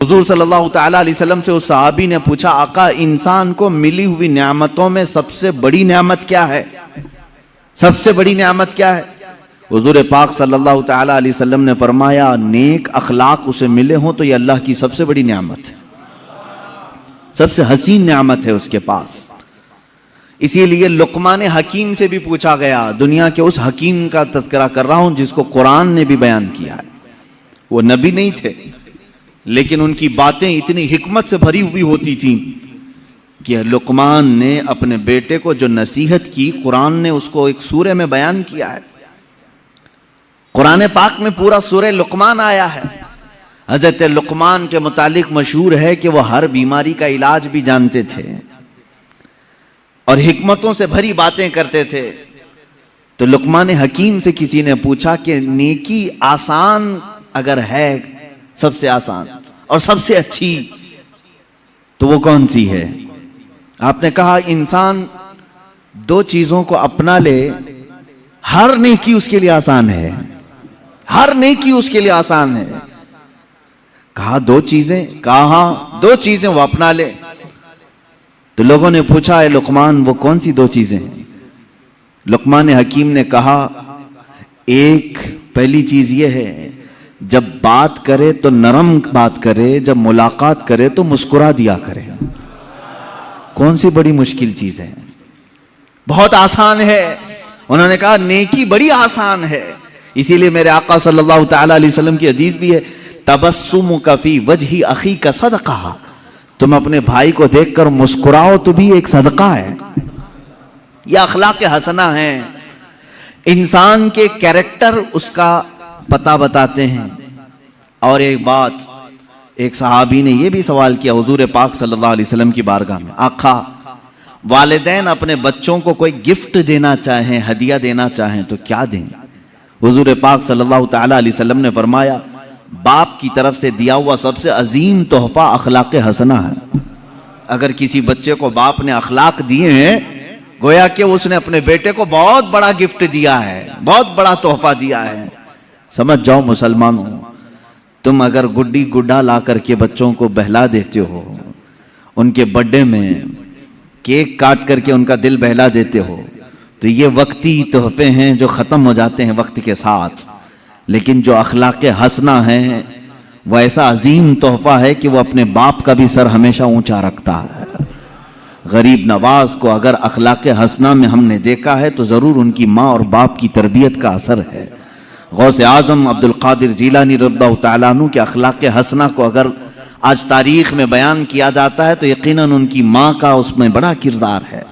حضور صلی اللہ تعالیٰ علیہ وسلم سے اس صحابی نے پوچھا، آقا انسان کو ملی ہوئی نعمتوں میں سب سے بڑی نعمت کیا ہے؟ سب سے بڑی نعمت کیا ہے؟ حضور پاک صلی اللہ تعالیٰ علیہ وسلم نے فرمایا، نیک اخلاق اسے ملے ہوں تو یہ اللہ کی سب سے بڑی نعمت ہے، سب سے حسین نعمت ہے اس کے پاس۔ اسی لیے لقمان حکیم سے بھی پوچھا گیا، دنیا کے اس حکیم کا تذکرہ کر رہا ہوں جس کو قرآن نے بھی بیان کیا ہے۔ وہ نبی نہیں تھے لیکن ان کی باتیں اتنی حکمت سے بھری ہوئی ہوتی تھیں کہ لقمان نے اپنے بیٹے کو جو نصیحت کی، قرآن نے اس کو ایک سورہ میں بیان کیا ہے۔ قرآن پاک میں پورا سورہ لقمان آیا ہے۔ حضرت لقمان کے متعلق مشہور ہے کہ وہ ہر بیماری کا علاج بھی جانتے تھے اور حکمتوں سے بھری باتیں کرتے تھے۔ تو لقمان حکیم سے کسی نے پوچھا کہ نیکی آسان اگر ہے، سب سے آسان اور سب سے اچھی، تو وہ کون سی ہے؟ آپ نے کہا انسان دو چیزوں کو اپنا لے، ہر نیکی اس کے لیے آسان ہے، ہر نیکی اس کے لیے آسان ہے۔ کہا دو چیزیں؟ کہا ہاں، دو چیزیں وہ اپنا لے۔ تو لوگوں نے پوچھا، اے لقمان وہ کون سی دو چیزیں ہیں؟ لقمان حکیم نے کہا، ایک پہلی چیز یہ ہے، جب بات کرے تو نرم بات کرے، جب ملاقات کرے تو مسکرا دیا کرے۔ کون سی بڑی مشکل چیز ہے؟ بہت آسان ہے۔ انہوں نے کہا نیکی بڑی آسان ہے۔ اسی لیے میرے آقا صلی اللہ تعالیٰ علیہ وسلم کی حدیث بھی ہے، تبسمک فی وجہ اخیک صدقہ، تم اپنے بھائی کو دیکھ کر مسکراؤ تو بھی ایک صدقہ ہے۔ یہ اخلاق حسنہ ہیں۔ انسان کے کیریکٹر اس کا پتہ بتاتے ہیں۔ اور ایک بات، ایک صحابی نے یہ بھی سوال کیا حضور پاک صلی اللہ علیہ وسلم کی بارگاہ میں، آقا والدین اپنے بچوں کو کوئی گفٹ دینا چاہیں، ہدیہ دینا چاہیں تو کیا دیں؟ حضور پاک صلی اللہ تعالیٰ علیہ وسلم نے فرمایا، باپ کی طرف سے دیا ہوا سب سے عظیم تحفہ اخلاق حسنہ ہے۔ اگر کسی بچے کو باپ نے اخلاق دیے ہیں، گویا کہ اس نے اپنے بیٹے کو بہت بڑا گفٹ دیا ہے، بہت بڑا تحفہ دیا ہے۔ سمجھ جاؤ مسلمانوں، تم اگر گڈی گڈا لا کر کے بچوں کو بہلا دیتے ہو، ان کے برتھڈے میں کیک کاٹ کر کے ان کا دل بہلا دیتے ہو، تو یہ وقتی تحفے ہیں جو ختم ہو جاتے ہیں وقت کے ساتھ۔ لیکن جو اخلاق حسنہ ہیں وہ ایسا عظیم تحفہ ہے کہ وہ اپنے باپ کا بھی سر ہمیشہ اونچا رکھتا ہے۔ غریب نواز کو اگر اخلاق حسنہ میں ہم نے دیکھا ہے تو ضرور ان کی ماں اور باپ کی تربیت کا اثر ہے۔ غوث اعظم عبد القادر جیلانی رضی اللہ تعالیٰ عنہ کے اخلاق حسنہ کو اگر آج تاریخ میں بیان کیا جاتا ہے تو یقیناً ان کی ماں کا اس میں بڑا کردار ہے۔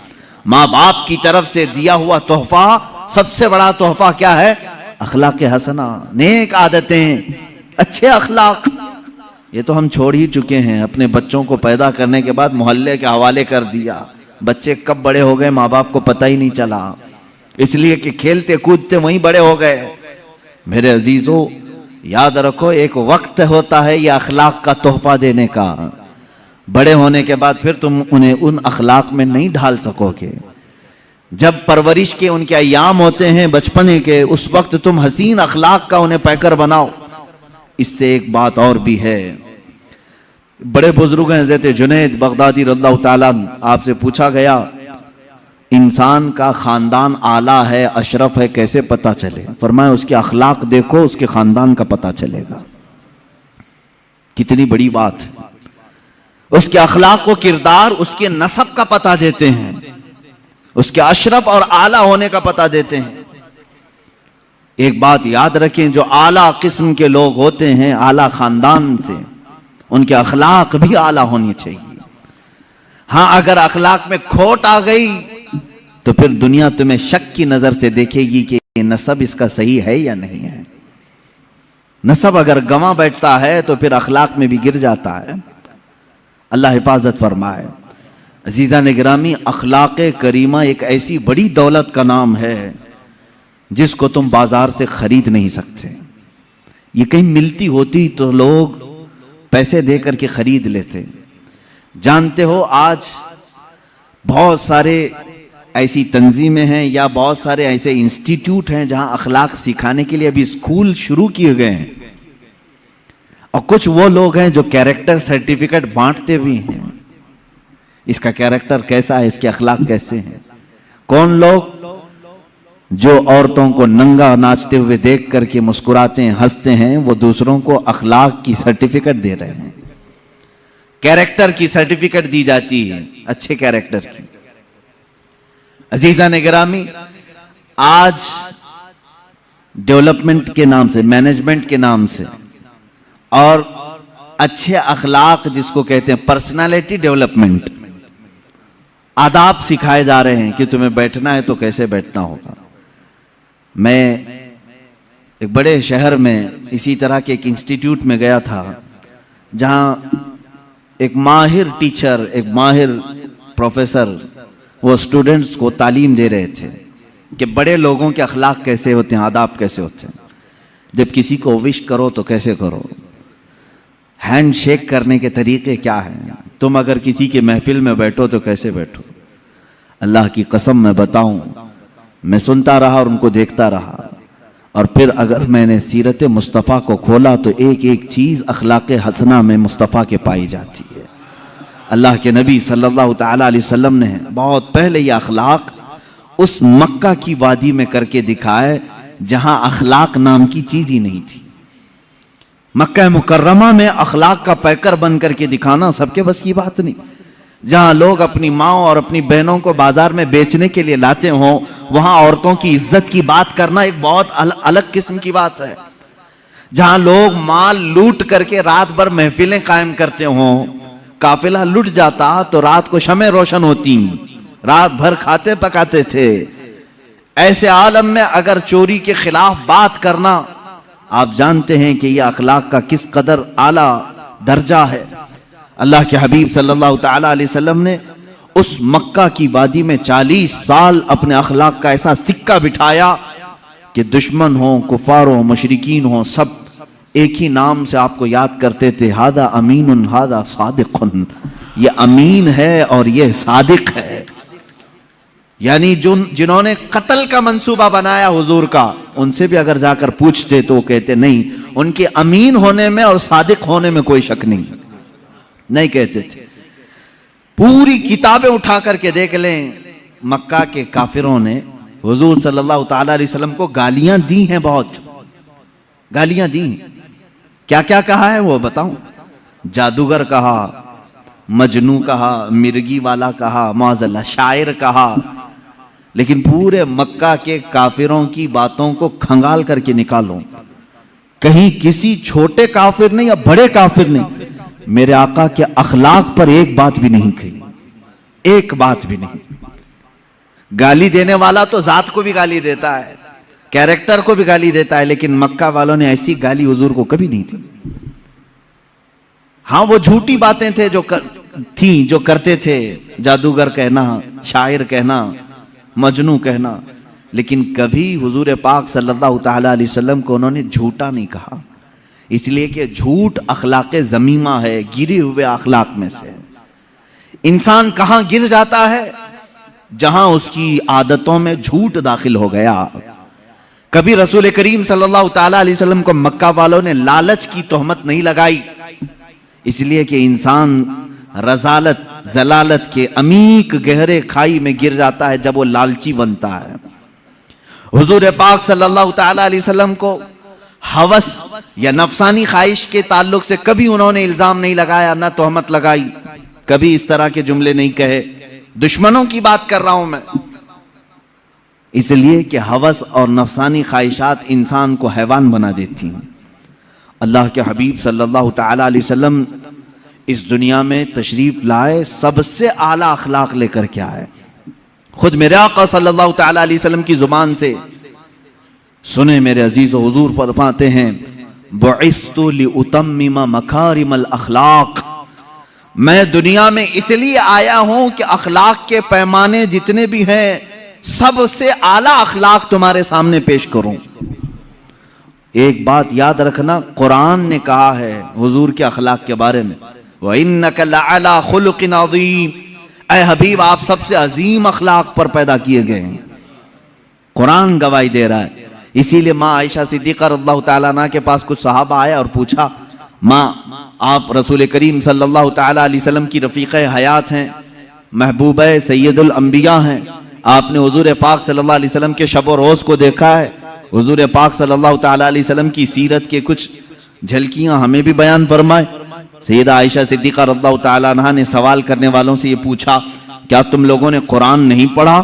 ماں باپ کی طرف سے دیا ہوا تحفہ، سب سے بڑا تحفہ کیا ہے؟ اخلاق حسنہ، نیک عادتیں، اچھے اخلاق۔ یہ تو ہم چھوڑ ہی چکے ہیں، اپنے بچوں کو پیدا کرنے کے بعد محلے کے حوالے کر دیا۔ بچے کب بڑے ہو گئے ماں باپ کو پتہ ہی نہیں چلا، اس لیے کہ کھیلتے کودتے وہیں بڑے ہو گئے۔ میرے عزیزو یاد رکھو، ایک وقت ہوتا ہے یہ اخلاق کا تحفہ دینے کا، بڑے ہونے کے بعد پھر تم انہیں ان اخلاق میں نہیں ڈھال سکو گے۔ جب پرورش کے ان کے ایام ہوتے ہیں بچپنے کے، اس وقت تم حسین اخلاق کا انہیں پیکر بناؤ۔ اس سے ایک بات اور بھی ہے، بڑے بزرگ ہیں حضرت جنید بغدادی رضی اللہ تعالیٰ، آپ سے پوچھا گیا انسان کا خاندان اعلیٰ ہے، اشرف ہے، کیسے پتہ چلے؟ فرمایا اس کے اخلاق دیکھو، اس کے خاندان کا پتہ چلے گا۔ کتنی بڑی بات ہے، اس کے اخلاق و کردار اس کے نسب کا پتہ دیتے ہیں، اس کے اشرف اور اعلیٰ ہونے کا پتہ دیتے ہیں۔ ایک بات یاد رکھیں، جو اعلیٰ قسم کے لوگ ہوتے ہیں، اعلیٰ خاندان سے، ان کے اخلاق بھی اعلیٰ ہونی چاہیے۔ ہاں اگر اخلاق میں کھوٹ آ گئی تو پھر دنیا تمہیں شک کی نظر سے دیکھے گی کہ یہ نسب اس کا صحیح ہے یا نہیں ہے۔ نسب اگر گنوا بیٹھتا ہے تو پھر اخلاق میں بھی گر جاتا ہے۔ اللہ حفاظت فرمائے۔ عزیزان گرامی، اخلاق کریمہ ایک ایسی بڑی دولت کا نام ہے جس کو تم بازار سے خرید نہیں سکتے۔ یہ کہیں ملتی ہوتی تو لوگ پیسے دے کر کے خرید لیتے۔ جانتے ہو آج بہت سارے ایسی تنظیمیں ہیں یا بہت سارے ایسے انسٹیٹیوٹ ہیں جہاں اخلاق سکھانے کے لیے ابھی اسکول شروع کیے گئے ہیں۔ اور کچھ وہ لوگ ہیں جو کیریکٹر سرٹیفکیٹ بانٹتے بھی ہیں، اس کا کیریکٹر کیسا ہے، اس کے اخلاق کیسے ہیں۔ کون لوگ؟ جو عورتوں کو ننگا ناچتے ہوئے دیکھ کر کے مسکراتے ہیں، ہنستے ہیں، وہ دوسروں کو اخلاق کی سرٹیفکیٹ دے رہے ہیں، کیریکٹر کی سرٹیفکیٹ دی جاتی ہے، اچھے کیریکٹر کی۔ عزیزان گرامی، آج ڈیولپمنٹ کے نام سے، مینجمنٹ کے نام سے، اور اچھے اخلاق جس کو کہتے ہیں پرسنالٹی ڈیولپمنٹ، آداب سکھائے جا رہے ہیں کہ تمہیں بیٹھنا ہے تو کیسے بیٹھنا ہوگا۔ میں ایک بڑے شہر میں اسی طرح کے ایک انسٹیٹیوٹ میں گیا تھا، جہاں ایک ماہر ٹیچر، ایک ماہر پروفیسر وہ اسٹوڈنٹس کو تعلیم دے رہے تھے کہ بڑے لوگوں کے اخلاق کیسے ہوتے ہیں، آداب کیسے ہوتے ہیں، جب کسی کو وش کرو تو کیسے کرو، ہینڈ شیک کرنے کے طریقے کیا ہیں، تم اگر کسی کے محفل میں بیٹھو تو کیسے بیٹھو۔ اللہ کی قسم میں بتاؤں، میں سنتا رہا اور ان کو دیکھتا رہا، اور پھر اگر میں نے سیرت مصطفیٰ کو کھولا تو ایک ایک چیز اخلاق حسنہ میں مصطفیٰ کے پائی جاتی ہے۔ اللہ کے نبی صلی اللہ تعالیٰ علیہ وسلم نے بہت پہلے یہ اخلاق اس مکہ کی وادی میں کر کے دکھائے جہاں اخلاق نام کی چیز ہی نہیں تھی۔ مکہ مکرمہ میں اخلاق کا پیکر بن کر کے دکھانا سب کے بس کی بات نہیں۔ جہاں لوگ اپنی ماں اور اپنی بہنوں کو بازار میں بیچنے کے لیے لاتے ہوں، وہاں عورتوں کی عزت کی بات کرنا ایک بہت الگ قسم کی بات ہے۔ جہاں لوگ مال لوٹ کر کے رات بھر محفلیں قائم کرتے ہوں، قافلہ لٹ جاتا تو رات کو شمع روشن ہوتی، رات بھر کھاتے پکاتے تھے، ایسے عالم میں اگر چوری کے خلاف بات کرنا، آپ جانتے ہیں کہ یہ اخلاق کا کس قدر اعلیٰ درجہ ہے۔ اللہ کے حبیب صلی اللہ تعالیٰ علیہ وسلم نے اس مکہ کی وادی میں 40 سال اپنے اخلاق کا ایسا سکہ بٹھایا کہ دشمن ہوں، کفار ہوں، مشرکین ہوں، سب ایک ہی نام سے آپ کو یاد کرتے تھے، ہذا امین ہذا صادق، یہ امین ہے اور یہ صادق ہے۔ یعنی جنہوں نے قتل کا منصوبہ بنایا حضور کا، ان سے بھی اگر جا کر پوچھتے تو وہ کہتے نہیں، ان کے امین ہونے میں اور صادق ہونے میں کوئی شک نہیں کہتے تھے۔ پوری کتابیں اٹھا کر کے دیکھ لیں، مکہ کے کافروں نے حضور صلی اللہ تعالیٰ علیہ وسلم کو گالیاں دی ہیں، بہت گالیاں دی ہیں۔ کیا کیا کہا ہے وہ بتاؤں؟ جادوگر کہا، مجنو کہا، مرگی والا کہا، معاذ اللہ شاعر کہا، لیکن پورے مکہ کے کافروں کی باتوں کو کھنگال کر کے نکالو، کہیں کسی چھوٹے کافر نے یا بڑے کافر نے میرے آقا کے اخلاق پر ایک بات بھی نہیں کہی، ایک بات بھی نہیں۔ گالی دینے والا تو ذات کو بھی گالی دیتا ہے، کیریکٹر کو بھی گالی دیتا ہے، لیکن مکہ والوں نے ایسی گالی حضور کو کبھی نہیں تھی۔ ہاں وہ جھوٹی باتیں تھے جو کرتے تھے، جادوگر کہنا، شاعر کہنا، مجنو کہنا، لیکن کبھی حضور پاک صلی اللہ تعالیٰ علیہ وسلم کو انہوں نے جھوٹا نہیں کہا، اس لیے کہ جھوٹ اخلاق ذمیمہ ہے، گرے ہوئے اخلاق میں سے۔ انسان کہاں گر جاتا ہے؟ جہاں اس کی عادتوں میں جھوٹ داخل ہو گیا۔ کبھی رسول کریم صلی اللہ تعالیٰ علیہ وسلم کو مکہ والوں نے لالچ کی تہمت نہیں لگائی، اس لیے کہ انسان رذالت زلالت کے عمیق گہرے کھائی میں گر جاتا ہے جب وہ لالچی بنتا ہے۔ حضور پاک صلی اللہ تعالیٰ علیہ وسلم کو ہوس یا نفسانی خواہش کے تعلق سے کبھی انہوں نے الزام نہیں لگایا، نہ تہمت لگائی، کبھی اس طرح کے جملے نہیں کہے۔ دشمنوں کی بات کر رہا ہوں میں، اس لیے کہ ہوس اور نفسانی خواہشات انسان کو حیوان بنا دیتی ہیں۔ اللہ کے حبیب صلی اللہ تعالیٰ علیہ وسلم اس دنیا میں تشریف لائے، سب سے اعلیٰ اخلاق لے کر کے آئے۔ خود میرے آقا صلی اللہ تعالیٰ علیہ وسلم کی زبان سے سنیں میرے عزیز و حضور فرماتے ہیں، بعثت لأتمم مکارم الاخلاق، میں دنیا میں اس لیے آیا ہوں کہ اخلاق کے پیمانے جتنے بھی ہیں سب سے اعلیٰ اخلاق تمہارے سامنے پیش کروں۔ ایک بات یاد رکھنا، قرآن نے کہا ہے حضور کے اخلاق کے بارے میں، وَإِنَّكَ لَعَلَىٰ خُلُقٍ عَظِيمٍ، اے حبیب آپ سب سے عظیم اخلاق پر پیدا کیے گئے ہیں۔ قرآن گواہی دے رہا ہے۔ اسی لیے ماں عائشہ صدیقہ رضی اللہ تعالیٰ عنہ کے پاس کچھ صحابہ آئے اور پوچھا، ماں آپ رسول کریم صلی اللہ تعالی علیہ وسلم کی رفیق حیات ہیں، محبوبہ سید الانبیاء ہیں. آپ نے حضور پاک صلی اللہ علیہ وسلم کے شب و روز کو دیکھا ہے. حضور پاک صلی اللہ تعالی علیہ وسلم کی سیرت کے کچھ جھلکیاں ہمیں بھی بیان فرمائے. سیدہ عائشہ صدیقہ رضی اللہ تعالی عنہا نے سوال کرنے والوں سے یہ پوچھا، کیا تم لوگوں نے قرآن نہیں پڑھا؟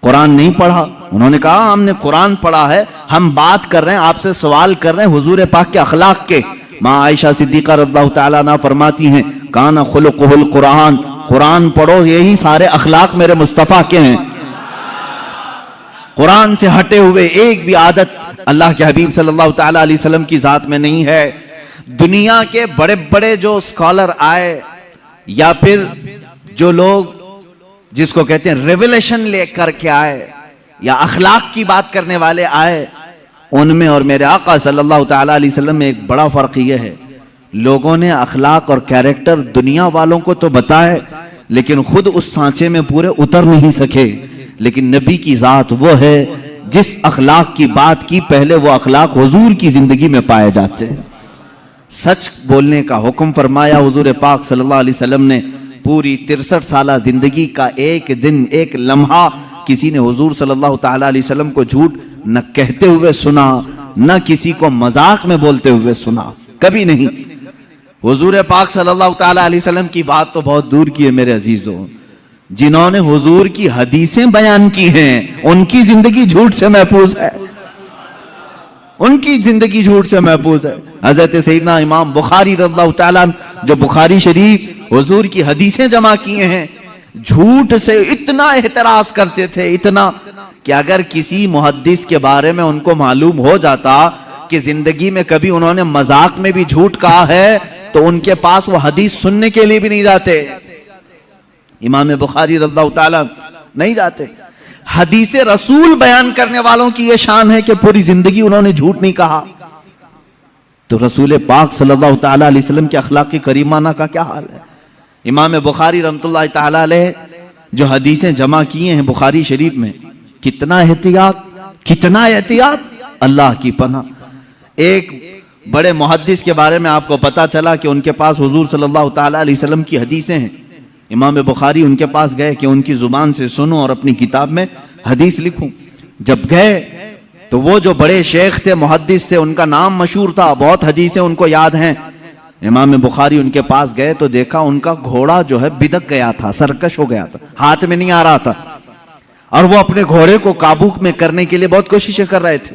قرآن نہیں پڑھا؟ انہوں نے کہا ہم نے قرآن پڑھا ہے، ہم بات کر رہے ہیں، آپ سے سوال کر رہے ہیں حضور پاک کے اخلاق کے. ماں عائشہ صدیقہ رضی اللہ تعالی عنہا فرماتی ہیں کان خلقہ القرآن، قرآن پڑھو، یہی سارے اخلاق میرے مصطفیٰ کے ہیں. قرآن سے ہٹے ہوئے ایک بھی عادت اللہ کے حبیب صلی اللہ تعالی علیہ وسلم کی ذات میں نہیں ہے. دنیا کے بڑے بڑے جو اسکالر آئے یا پھر جو لوگ جس کو کہتے ہیں ریولیشن لے کر کے آئے یا اخلاق کی بات کرنے والے آئے، ان میں اور میرے آقا صلی اللہ تعالی علیہ وسلم میں ایک بڑا فرق یہ ہے، لوگوں نے اخلاق اور کیریکٹر دنیا والوں کو تو بتائے لیکن خود اس سانچے میں پورے اتر نہیں سکے. لیکن نبی کی ذات وہ ہے جس اخلاق کی بات کی پہلے وہ اخلاق حضور کی زندگی میں پائے جاتے ہیں. سچ بولنے کا حکم فرمایا حضور پاک صلی اللہ علیہ وسلم نے. پوری 63 سالہ زندگی کا ایک دن ایک لمحہ کسی نے حضور صلی اللہ تعالی علیہ وسلم کو جھوٹ نہ کہتے ہوئے سنا، نہ کسی کو مذاق میں بولتے ہوئے سنا، کبھی نہیں. حضور پاک صلی اللہ تعالی علیہ وسلم کی بات تو بہت دور کی ہے میرے عزیزوں. جنہوں نے حضور کی حدیثیں بیان کی ہیں ان کی زندگی جھوٹ سے محفوظ ہے، ان کی زندگی جھوٹ سے محفوظ ہے. حضرت سیدنا امام بخاری رضی اللہ تعالیٰ جو بخاری شریف حضور کی حدیثیں جمع کیے ہیں، جھوٹ سے اتنا احتراز کرتے تھے، اتنا کہ اگر کسی محدث کے بارے میں ان کو معلوم ہو جاتا کہ زندگی میں کبھی انہوں نے مذاق میں بھی جھوٹ کہا ہے تو ان کے پاس وہ حدیث سننے کے لیے بھی نہیں جاتے. امام بخاری رضی اللہ تعالیٰ نہیں جاتے. حدیث رسول بیان کرنے والوں کی یہ شان ہے کہ پوری زندگی انہوں نے جھوٹ نہیں کہا. تو رسول پاک صلی اللہ تعالیٰ علیہ وسلم کے اخلاق کریمانہ کا کیا حال ہے؟ امام بخاری رحمۃ اللہ تعالیٰ علیہ جو حدیثیں جمع کیے ہیں بخاری شریف میں، کتنا احتیاط، کتنا احتیاط، اللہ کی پناہ. ایک بڑے محدث کے بارے میں آپ کو پتا چلا کہ ان کے پاس حضور صلی اللہ تعالیٰ علیہ وسلم کی حدیثیں ہیں. امام بخاری ان کے پاس گئے کہ ان کی زبان سے سنوں اور اپنی کتاب میں حدیث لکھوں. جب گئے تو وہ جو بڑے شیخ تھے، محدث تھے، ان کا نام مشہور تھا، بہت حدیثیں ان کو یاد ہیں. امام بخاری ان کے پاس گئے تو دیکھا ان کا گھوڑا جو ہے بدک گیا تھا، سرکش ہو گیا تھا، ہاتھ میں نہیں آ رہا تھا، اور وہ اپنے گھوڑے کو قابو میں کرنے کے لیے بہت کوششیں کر رہے تھے.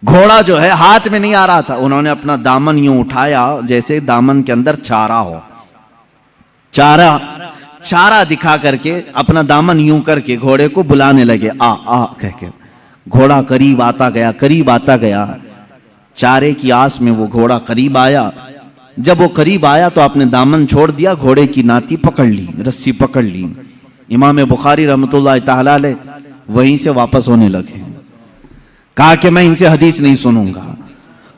گھوڑا جو ہے ہاتھ میں نہیں آ رہا تھا. انہوں نے اپنا دامن یوں اٹھایا جیسے دامن کے اندر چارہ ہو، چارہ دکھا کر کے اپنا دامن یوں کر کے گھوڑے کو بلانے لگے، آ آ کہہ کے. گھوڑا قریب آتا گیا، قریب آتا گیا. چارے کی آس میں وہ گھوڑا قریب آیا. جب وہ قریب آیا تو آپ نے دامن چھوڑ دیا، گھوڑے کی ناتی پکڑ لی، رسی پکڑ لی. امام بخاری رحمۃ اللہ تعالیٰ علیہ وہیں سے واپس ہونے لگے. کہا کہ میں ان سے حدیث نہیں سنوں گا.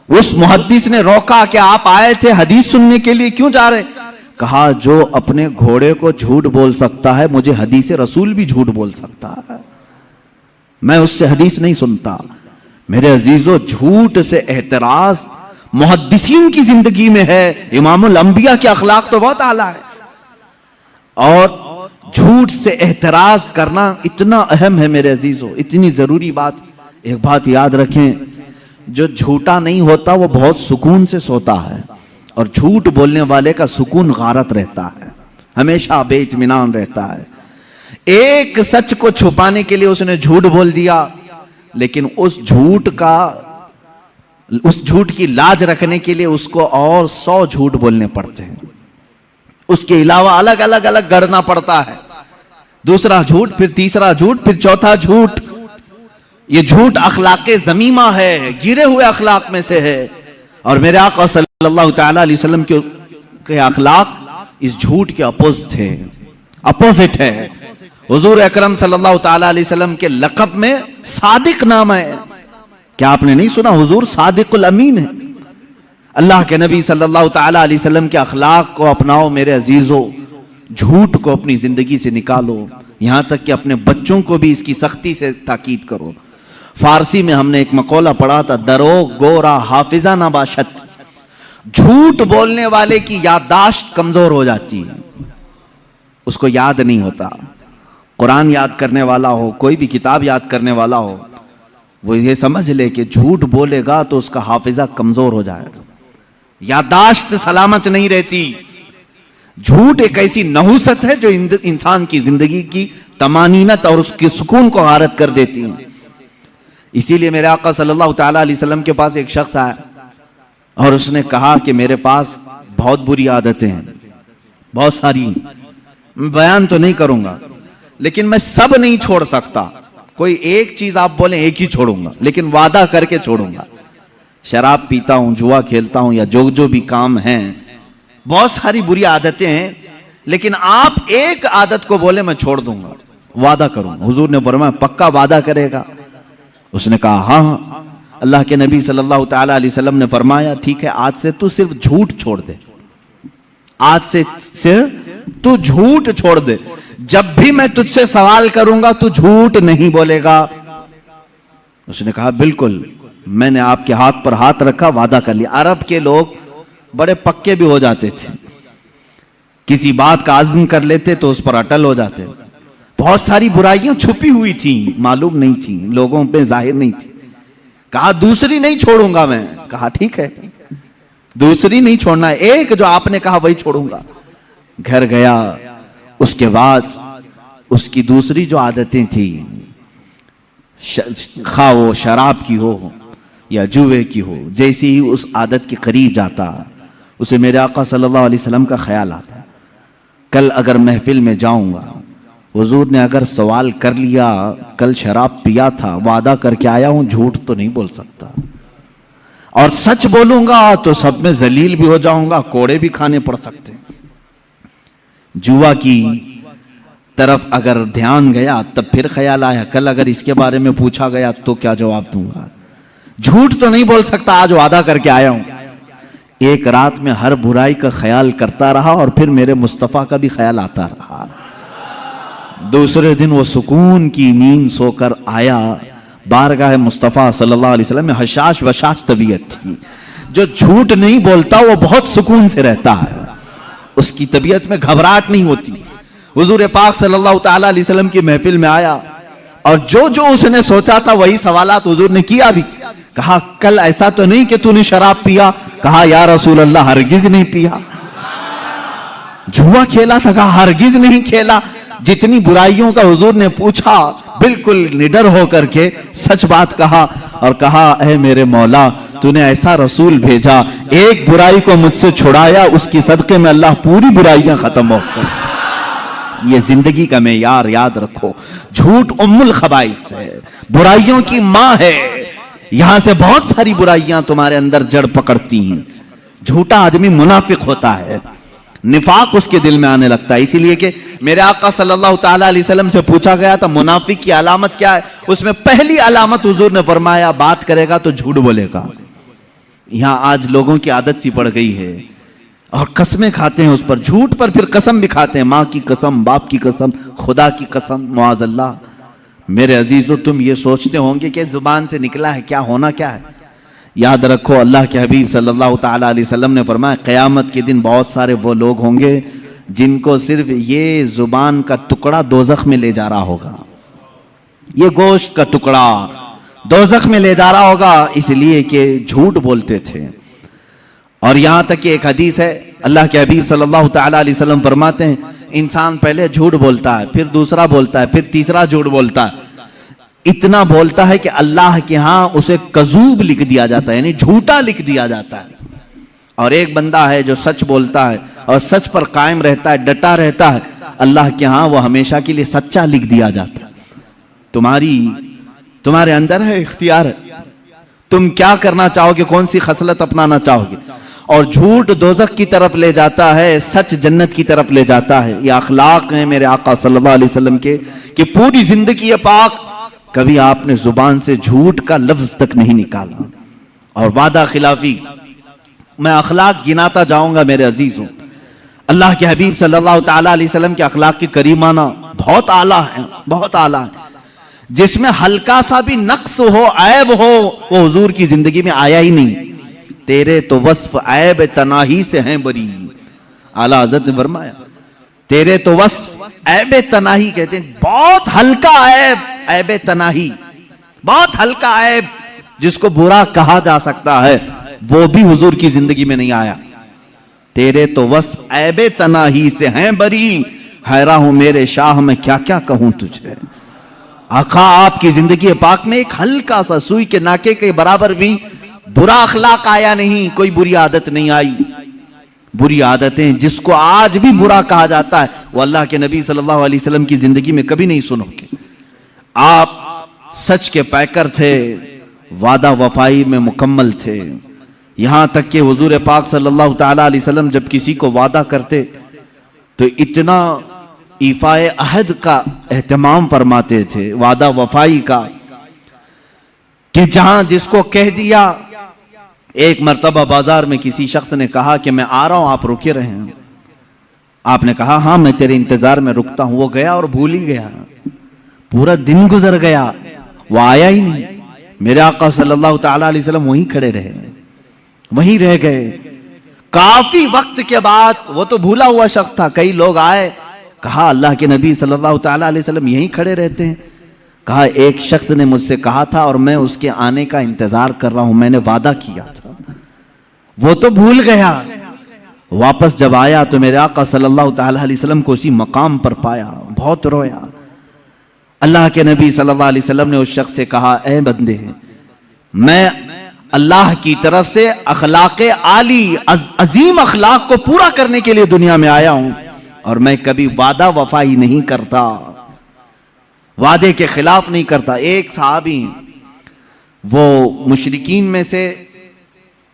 اس محدث نے روکا کہ آپ آئے تھے حدیث سننے کے لیے، کیوں جا رہے؟ کہا جو اپنے گھوڑے کو جھوٹ بول سکتا ہے مجھے حدیث رسول بھی جھوٹ بول سکتا ہے، میں اس سے حدیث نہیں سنتا. میرے عزیزو، جھوٹ سے احتراز محدثین کی زندگی میں ہے. امام الانبیاء کے اخلاق تو بہت اعلیٰ ہے، اور جھوٹ سے احتراز کرنا اتنا اہم ہے میرے عزیزو، اتنی ضروری بات. ایک بات یاد رکھیں، جو جھوٹا نہیں ہوتا وہ بہت سکون سے سوتا ہے، اور جھوٹ بولنے والے کا سکون غارت رہتا ہے، ہمیشہ بے اطمینان رہتا ہے. ایک سچ کو چھپانے کے لیے اس نے جھوٹ بول دیا، لیکن اس جھوٹ کی لاج رکھنے کے لیے اس کو اور 100 جھوٹ بولنے پڑتے ہیں. اس کے علاوہ الگ الگ گڑنا پڑتا ہے. دوسرا جھوٹ، پھر تیسرا جھوٹ، پھر چوتھا جھوٹ. یہ جھوٹ اخلاق ذمیمہ ہے، گرے ہوئے اخلاق میں سے ہے. اور میرے آقا صلی اللہ تعالی علیہ وسلم کے اخلاق اس جھوٹ کے اپوزٹ ہے. حضور اکرم صلی اللہ تعالی علیہ وسلم کے لقب میں صادق نام ہے. کیا آپ نے نہیں سنا حضور صادق الامین ہے؟ اللہ کے نبی صلی اللہ تعالی علیہ وسلم کے اخلاق کو اپناؤ میرے عزیزو، جھوٹ کو اپنی زندگی سے نکالو. یہاں تک کہ اپنے بچوں کو بھی اس کی سختی سے تاکید کرو. فارسی میں ہم نے ایک مقولہ پڑھا تھا، دروغ گورا حافظہ نہ باشد. جھوٹ بولنے والے کی یادداشت کمزور ہو جاتی ہے، اس کو یاد نہیں ہوتا. قرآن یاد کرنے والا ہو، کوئی بھی کتاب یاد کرنے والا ہو، وہ یہ سمجھ لے کہ جھوٹ بولے گا تو اس کا حافظہ کمزور ہو جائے گا، یادداشت سلامت نہیں رہتی. جھوٹ ایک ایسی نحوست ہے جو انسان کی زندگی کی طمانینت اور اس کے سکون کو غارت کر دیتی ہے. اسی لیے میرے آقا صلی اللہ تعالیٰ علیہ وسلم کے پاس ایک شخص آیا اور اس نے کہا کہ میرے پاس بہت بری عادتیں ہیں، بہت ساری، میں بیان تو نہیں کروں گا لیکن میں سب نہیں چھوڑ سکتا. کوئی ایک چیز آپ بولیں ایک ہی چھوڑوں گا، لیکن وعدہ کر کے چھوڑوں گا. شراب پیتا ہوں، جوا کھیلتا ہوں، یا جو بھی کام ہیں، بہت ساری بری عادتیں ہیں، لیکن آپ ایک عادت کو بولے میں چھوڑ دوں گا، وعدہ کروں. حضور نے فرمایا پکا وعدہ کرے گا؟ اس نے کہا ہاں. اللہ کے نبی صلی اللہ تعالیٰ علیہ وسلم نے فرمایا ٹھیک ہے، آج سے تو صرف جھوٹ چھوڑ دے، آج سے صرف تو جھوٹ چھوڑ دے. جب بھی میں تجھ سے سوال کروں گا تو جھوٹ نہیں بولے گا. اس نے کہا بالکل. میں نے آپ کے ہاتھ پر ہاتھ رکھا، وعدہ کر لیا. عرب کے لوگ بڑے پکے بھی ہو جاتے تھے، کسی بات کا عزم کر لیتے تو اس پر اٹل ہو جاتے. بہت ساری برائیاں چھپی ہوئی تھیں، معلوم نہیں تھیں، لوگوں پہ ظاہر نہیں تھی. کہا دوسری نہیں چھوڑوں گا میں. کہا ٹھیک ہے، دوسری نہیں چھوڑنا، ایک جو آپ نے کہا وہی چھوڑوں گا. گھر گیا، اس کے بعد اس کی دوسری جو عادتیں تھیں، خواہ وہ شراب کی ہو یا جوے کی ہو، جیسی ہی اس عادت کے قریب جاتا اسے میرے آقا صلی اللہ علیہ وسلم کا خیال آتا، کل اگر محفل میں جاؤں گا، حضور نے اگر سوال کر لیا کل شراب پیا تھا، وعدہ کر کے آیا ہوں، جھوٹ تو نہیں بول سکتا، اور سچ بولوں گا تو سب میں ذلیل بھی ہو جاؤں گا، کوڑے بھی کھانے پڑ سکتے ہیں. جوا کی طرف اگر دھیان گیا تب پھر خیال آیا کل اگر اس کے بارے میں پوچھا گیا تو کیا جواب دوں گا، جھوٹ تو نہیں بول سکتا، آج وعدہ کر کے آیا ہوں. ایک رات میں ہر برائی کا خیال کرتا رہا اور پھر میرے مصطفیٰ کا بھی خیال آتا رہا. دوسرے دن وہ سکون کی نیند سو کر آیا، بارگاہ مصطفیٰ صلی اللہ علیہ وسلم میں حشاش وشاش طبیعت تھی. جو جھوٹ نہیں بولتا وہ بہت سکون سے رہتا ہے، اس کی طبیعت میں گھبراہٹ نہیں ہوتی. حضور پاک صلی اللہ تعالیٰ علیہ وسلم کی محفل میں آیا اور جو اس نے سوچا تھا وہی سوالات حضور نے کیا بھی. کہا کل ایسا تو نہیں کہ تو نے شراب پیا؟ کہا یا رسول اللہ ہرگز نہیں پیا. جوا کھیلا تھا؟ کہا ہرگز نہیں کھیلا. جتنی برائیوں کا حضور نے پوچھا بالکل نڈر ہو کر کے سچ بات کہا اور کہا اے میرے مولا تو نے ایسا رسول بھیجا، ایک برائی کو مجھ سے چھڑایا، اس کی صدقے میں اللہ پوری برائیاں ختم ہو گئی. یہ زندگی کا معیار یاد رکھو. جھوٹ ام الخبائث ہے، برائیوں کی ماں ہے. یہاں سے بہت ساری برائیاں تمہارے اندر جڑ پکڑتی ہیں. جھوٹا آدمی منافق ہوتا ہے، نفاق اس کے دل میں آنے لگتا ہے. اسی لیے کہ میرے آقا صلی اللہ تعالیٰ علیہ وسلم سے پوچھا گیا تھا منافق کی علامت کیا ہے، اس میں پہلی علامت حضور نے فرمایا بات کرے گا تو جھوٹ بولے گا. یہاں آج لوگوں کی عادت سی پڑ گئی ہے اور قسمیں کھاتے ہیں اس پر، جھوٹ پر پھر قسم بھی کھاتے ہیں، ماں کی قسم، باپ کی قسم، خدا کی قسم، معاذ اللہ. میرے عزیزو تم یہ سوچتے ہوں گے کہ زبان سے نکلا ہے کیا ہونا کیا ہے. یاد رکھو اللہ کے حبیب صلی اللہ تعالیٰ علیہ وسلم نے فرمایا قیامت کے دن بہت سارے وہ لوگ ہوں گے جن کو صرف یہ زبان کا ٹکڑا دوزخ میں لے جا رہا ہوگا، یہ گوشت کا ٹکڑا دوزخ میں لے جا رہا ہوگا، اس لیے کہ جھوٹ بولتے تھے. اور یہاں تک کہ ایک حدیث ہے اللہ کے حبیب صلی اللہ تعالیٰ علیہ وسلم فرماتے ہیں انسان پہلے جھوٹ بولتا ہے، پھر دوسرا بولتا ہے، پھر تیسرا جھوٹ بولتا ہے، اتنا بولتا ہے کہ اللہ کے ہاں اسے کذوب لکھ دیا جاتا ہے، یعنی جھوٹا لکھ دیا جاتا ہے. اور ایک بندہ ہے جو سچ بولتا ہے اور سچ پر قائم رہتا ہے، ڈٹا رہتا ہے، اللہ کے ہاں وہ ہمیشہ کے لیے سچا لکھ دیا جاتا ہے. تمہارے اندر ہے اختیار ہے، تم کیا کرنا چاہو گے، کون سی خصلت اپنانا چاہو گے. اور جھوٹ دوزخ کی طرف لے جاتا ہے، سچ جنت کی طرف لے جاتا ہے. یہ اخلاق ہیں میرے آقا صلی اللہ علیہ وسلم کے کہ پوری زندگی پاک کبھی آپ نے زبان سے جھوٹ کا لفظ تک نہیں نکالا. اور وعدہ خلافی، میں اخلاق گناتا جاؤں گا میرے عزیزوں. اللہ کے حبیب صلی اللہ تعالیٰ علیہ وسلم کے اخلاق کی کریمانہ بہت اعلیٰ ہیں، بہت اعلیٰ ہیں. جس میں ہلکا سا بھی نقص ہو، عیب ہو، وہ حضور کی زندگی میں آیا ہی نہیں. تیرے تو وصف عیب تناہی سے ہیں بری. اعلیٰ حضرت نے فرمایا تیرے تو وصف عیب تناہی کہتے ہیں بہت ہلکا عیب. عیب تناہی بہت ہلکا عیب جس کو برا کہا جا سکتا ہے وہ بھی حضور کی زندگی میں نہیں آیا. تیرے تو وصف عیب تناہی سے ہیں بری, حیران ہوں میرے شاہ میں کیا کیا کہوں تجھے. آقا آپ کی زندگی پاک میں ایک ہلکا سا سوئی کے ناکے کے برابر بھی برا اخلاق آیا نہیں, کوئی بری عادت نہیں آئی. بری عادتیں جس کو آج بھی برا کہا جاتا ہے وہ اللہ کے نبی صلی اللہ علیہ وسلم کی زندگی میں کبھی نہیں سنو گے. آپ سچ کے پیکر تھے, وعدہ وفائی میں مکمل تھے, یہاں تک کہ حضور پاک صلی اللہ تعالی علیہ وسلم جب کسی کو وعدہ کرتے تو اتنا ایفاء عہد کا اہتمام فرماتے تھے, وعدہ وفائی کا, کہ جہاں جس کو کہہ دیا. ایک مرتبہ بازار میں کسی شخص نے کہا کہ میں آ رہا ہوں, آپ رکے رہے ہیں. آپ نے کہا ہاں میں تیرے انتظار میں رکتا ہوں. وہ گیا اور بھول ہی گیا, پورا دن گزر گیا, وہ آیا ہی نہیں. میرے آقا صلی اللہ تعالی علیہ وسلم وہیں کھڑے رہے, وہیں رہ گئے. کافی وقت کے بعد, وہ تو بھولا ہوا شخص تھا, کئی لوگ آئے, کہا اللہ کے نبی صلی اللہ تعالی علیہ وسلم یہیں کھڑے رہتے ہیں. کہا ایک شخص نے مجھ سے کہا تھا اور میں اس کے آنے کا انتظار کر رہا ہوں, میں نے وعدہ کیا تھا. وہ تو بھول گیا. واپس جب آیا تو میرے آقا صلی اللہ تعالی علیہ وسلم کو اسی مقام پر پایا, بہت رویا. اللہ کے نبی صلی اللہ علیہ وسلم نے اس شخص سے کہا اے بندے, میں اللہ کی طرف سے اخلاق عالی عظیم اخلاق کو پورا کرنے کے لیے دنیا میں آیا ہوں, اور میں کبھی وعدہ وفائی نہیں کرتا, وعدے کے خلاف نہیں کرتا. ایک صحابی وہ مشرکین میں سے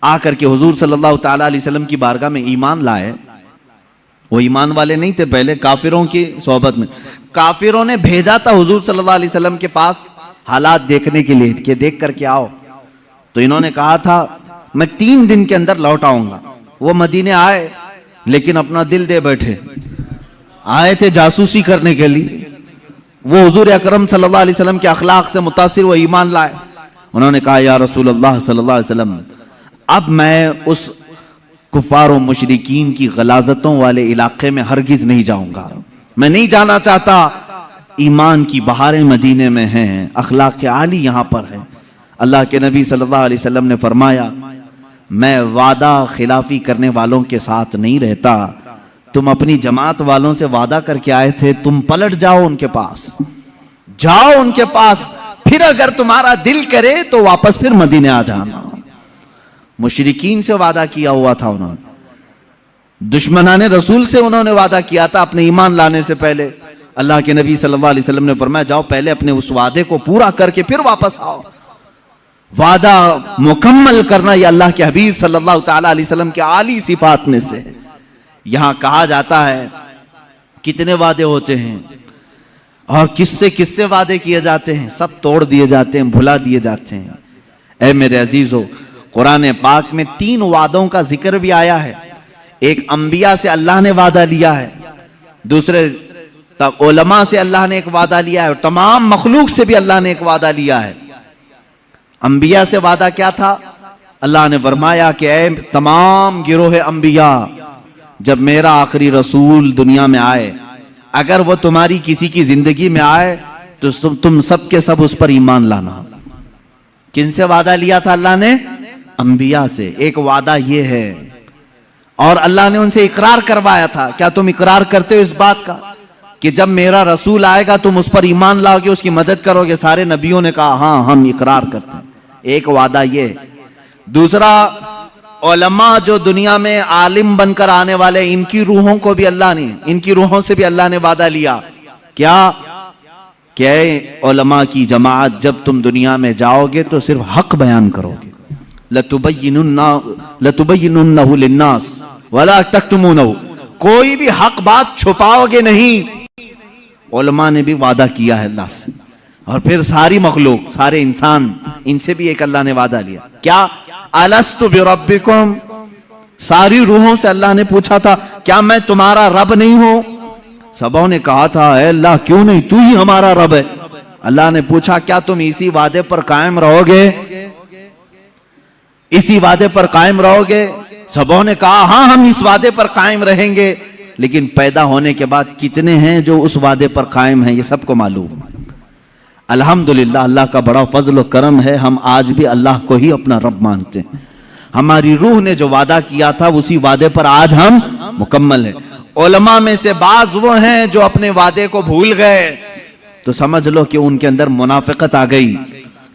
آ کر کے حضور صلی اللہ تعالی علیہ وسلم کی بارگاہ میں ایمان لائے. وہ ایمان والے نہیں تھے, پہلے کافروں کی صحبت میں. کافروں نے بھیجا تھا حضور صلی اللہ علیہ وسلم کے پاس حالات دیکھنے کے لیے کہ دیکھ کر کے آؤ. تو انہوں نے کہا تھا میں 3 دن کے اندر لوٹ آؤں گا. وہ مدینے آئے لیکن اپنا دل دے بیٹھے, آئے تھے جاسوسی کرنے کے لیے. وہ حضور اکرم صلی اللہ علیہ وسلم کے اخلاق سے متاثر وہ ایمان لائے. انہوں نے کہا یا رسول اللہ صلی اللہ علیہ وسلم, اب میں اس کفار و مشرکین کی غلاظتوں والے علاقے میں ہرگز نہیں جاؤں گا, میں نہیں جانا چاہتا. ایمان کی بہاریں مدینے میں ہیں, اخلاق عالی یہاں پر ہے. اللہ کے نبی صلی اللہ علیہ وسلم نے فرمایا میں وعدہ خلافی کرنے والوں کے ساتھ نہیں رہتا. تم اپنی جماعت والوں سے وعدہ کر کے آئے تھے, تم پلٹ جاؤ ان کے پاس, جاؤ ان کے پاس, پھر اگر تمہارا دل کرے تو واپس پھر مدینے آ جانا. مشرکین سے وعدہ کیا ہوا تھا انہوں نے, دشمنان رسول سے انہوں نے وعدہ کیا تھا اپنے ایمان لانے سے پہلے. اللہ کے نبی صلی اللہ علیہ وسلم نے فرمایا جاؤ پہلے اپنے اس وعدے کو پورا کر کے پھر واپس آؤ. وعدہ مکمل کرنا یہ اللہ کے حبیب صلی اللہ تعالی علیہ وسلم کے عالی صفات میں سے. یہاں کہا جاتا ہے کتنے وعدے ہوتے ہیں اور کس سے وعدے کیے جاتے ہیں, سب توڑ دیے جاتے ہیں, بھلا دیے جاتے ہیں. اے میرے عزیزو, قرآن پاک میں 3 وعدوں کا ذکر بھی آیا ہے. ایک انبیاء سے اللہ نے وعدہ لیا ہے, دوسرے علماء سے اللہ نے ایک وعدہ لیا ہے, اور تمام مخلوق سے بھی اللہ نے ایک وعدہ لیا ہے. انبیاء سے وعدہ کیا تھا؟ اللہ نے فرمایا کہ اے تمام گروہ انبیاء, جب میرا آخری رسول دنیا میں آئے اگر وہ تمہاری کسی کی زندگی میں آئے تو تم سب کے سب اس پر ایمان لانا. کن سے وعدہ لیا تھا اللہ نے؟ انبیاء سے. ایک وعدہ یہ ہے, اور اللہ نے ان سے اقرار کروایا تھا. کیا تم اقرار کرتے ہو اس بات کا کہ جب میرا رسول آئے گا تم اس پر ایمان لاؤ گے, اس کی مدد کرو گے؟ سارے نبیوں نے کہا ہاں ہم اقرار کرتے ہیں. ایک وعدہ یہ. دوسرا, علماء جو دنیا میں عالم بن کر آنے والے, ان کی روحوں کو بھی اللہ نے, ان کی روحوں سے بھی اللہ نے وعدہ لیا. کیا کہ اے علماء کی جماعت, جب تم دنیا میں جاؤ گے تو صرف حق بیان کرو گے. لَتُبَيِّنُنَّهُ لِلنَّاسِ وَلَا تَكْتُمُونَهُ, کوئی بھی حق بات چھپاؤ گے نہیں. علماء نے بھی وعدہ کیا ہے اللہ سے, اور پھر ساری مخلوق, سارے انسان, ان سے بھی ایک اللہ نے وعدہ لیا. کیا الستُ بربکم, ساری روحوں سے اللہ نے پوچھا تھا کیا میں تمہارا رب نہیں ہوں؟ سبوں نے کہا تھا اے اللہ کیوں نہیں, تو ہی ہمارا رب ہے. اللہ نے پوچھا کیا تم اسی وعدے پر قائم رہو گے؟ اسی وعدے پر قائم رہو گے؟ سبوں نے کہا ہاں ہم اس وعدے پر قائم رہیں گے، لیکن پیدا ہونے کے بعد کتنے ہیں جو اس وعدے پر قائم ہیں یہ سب کو معلوم۔ الحمدللہ اللہ کا بڑا فضل و کرم ہے، ہم آج بھی اللہ کو ہی اپنا رب مانتے ہیں۔ ہماری روح نے جو وعدہ کیا تھا اسی وعدے پر آج ہم مکمل ہیں۔ علماء میں سے بعض وہ ہیں جو اپنے وعدے کو بھول گئے، تو سمجھ لو کہ ان کے اندر منافقت آ گئی۔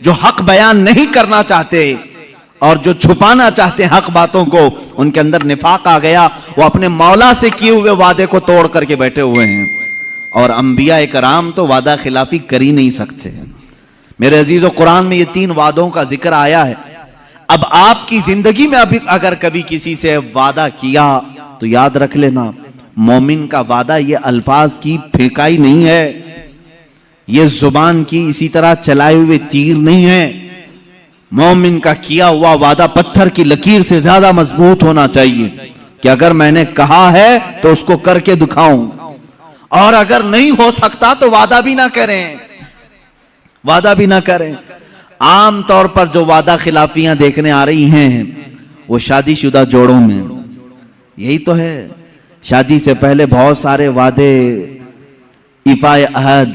جو حق بیان نہیں کرنا چاہتے اور جو چھپانا چاہتے ہیں حق باتوں کو، ان کے اندر نفاق آ گیا، وہ اپنے مولا سے کیے ہوئے وعدے کو توڑ کر کے بیٹھے ہوئے ہیں۔ اور انبیاء کرام تو وعدہ خلافی کر ہی نہیں سکتے۔ میرے عزیزو، قرآن میں یہ 3 وعدوں کا ذکر آیا ہے۔ اب آپ کی زندگی میں ابھی اگر کبھی کسی سے وعدہ کیا تو یاد رکھ لینا، مومن کا وعدہ یہ الفاظ کی پھینکائی نہیں ہے، یہ زبان کی اسی طرح چلائے ہوئے تیر نہیں ہے۔ مومن کا کیا ہوا وعدہ پتھر کی لکیر سے زیادہ مضبوط ہونا چاہیے کہ اگر میں نے کہا ہے تو اس کو کر کے دکھاؤں، اور اگر نہیں ہو سکتا تو وعدہ بھی نہ کریں، وعدہ بھی نہ کریں۔ عام طور پر جو وعدہ خلافیاں دیکھنے آ رہی ہیں وہ شادی شدہ جوڑوں میں، یہی تو ہے۔ شادی سے پہلے بہت سارے وعدے، ایفائے عہد،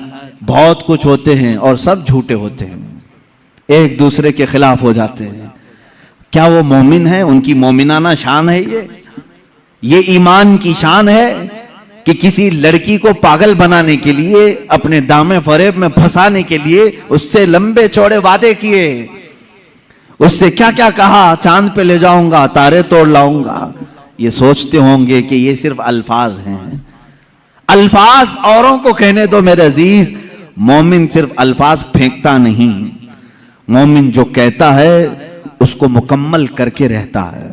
بہت کچھ ہوتے ہیں اور سب جھوٹے ہوتے ہیں، ایک دوسرے کے خلاف ہو جاتے ہیں۔ کیا وہ مومن ہے؟ ان کی مومنانہ شان ہے یہ ایمان کی شان ہے کہ کسی لڑکی کو پاگل بنانے کے لیے، اپنے دامے فریب میں پھنسانے کے لیے اس سے لمبے چوڑے وعدے کیے، اس سے کیا کیا کہا، چاند پہ لے جاؤں گا، تارے توڑ لاؤں گا۔ یہ سوچتے ہوں گے کہ یہ صرف الفاظ ہیں۔ الفاظ اوروں کو کہنے دو میرے عزیز، مومن صرف الفاظ پھینکتا نہیں، مومن جو کہتا ہے اس کو مکمل کر کے رہتا ہے۔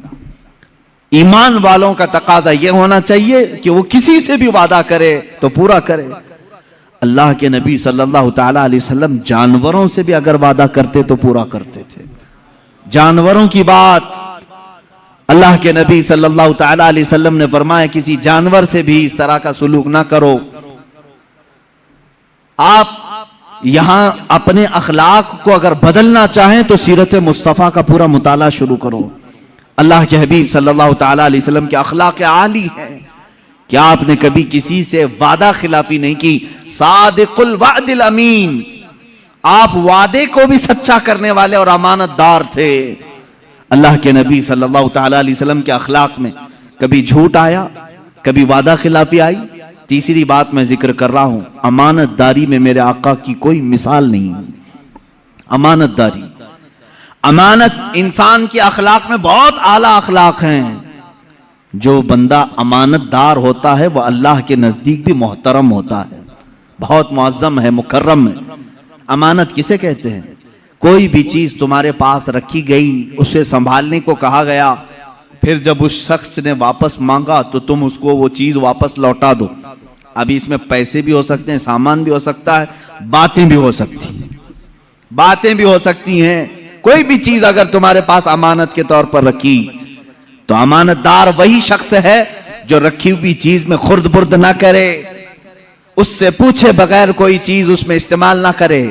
ایمان والوں کا تقاضا یہ ہونا چاہیے کہ وہ کسی سے بھی وعدہ کرے تو پورا کرے۔ اللہ کے نبی صلی اللہ تعالی علیہ وسلم جانوروں سے بھی اگر وعدہ کرتے تو پورا کرتے تھے۔ جانوروں کی بات اللہ کے نبی صلی اللہ تعالی علیہ وسلم نے فرمایا کسی جانور سے بھی اس طرح کا سلوک نہ کرو۔ آپ یہاں اپنے اخلاق کو اگر بدلنا چاہیں تو سیرت مصطفیٰ کا پورا مطالعہ شروع کرو۔ اللہ کے حبیب صلی اللہ تعالی علیہ وسلم کے اخلاق عالی ہے کہ آپ نے کبھی کسی سے وعدہ خلافی نہیں کی۔ صادق الوعد الامین، آپ وعدے کو بھی سچا کرنے والے اور امانت دار تھے۔ اللہ کے نبی صلی اللہ تعالی علیہ وسلم کے اخلاق میں کبھی جھوٹ آیا، کبھی وعدہ خلافی آئی۔ تیسری بات میں ذکر کر رہا ہوں، امانت داری میں میرے آقا کی کوئی مثال نہیں۔ امانت داری، امانت انسان کے اخلاق میں بہت اعلیٰ اخلاق ہیں۔ جو بندہ امانت دار ہوتا ہے وہ اللہ کے نزدیک بھی محترم ہوتا ہے، بہت معظم ہے، مکرم ہے۔ امانت کسے کہتے ہیں؟ کوئی بھی چیز تمہارے پاس رکھی گئی، اسے سنبھالنے کو کہا گیا، پھر جب اس شخص نے واپس مانگا تو تم اس کو وہ چیز واپس لوٹا دو۔ ابھی اس میں پیسے بھی ہو سکتے ہیں، سامان بھی ہو سکتا ہے، باتیں بھی ہو سکتی ہیں، باتیں بھی ہو سکتی ہیں۔ کوئی بھی چیز اگر تمہارے پاس امانت کے طور پر رکھی تو امانت دار وہی شخص ہے جو رکھی ہوئی چیز میں خرد برد نہ کرے، اس سے پوچھے بغیر کوئی چیز اس میں استعمال نہ کرے۔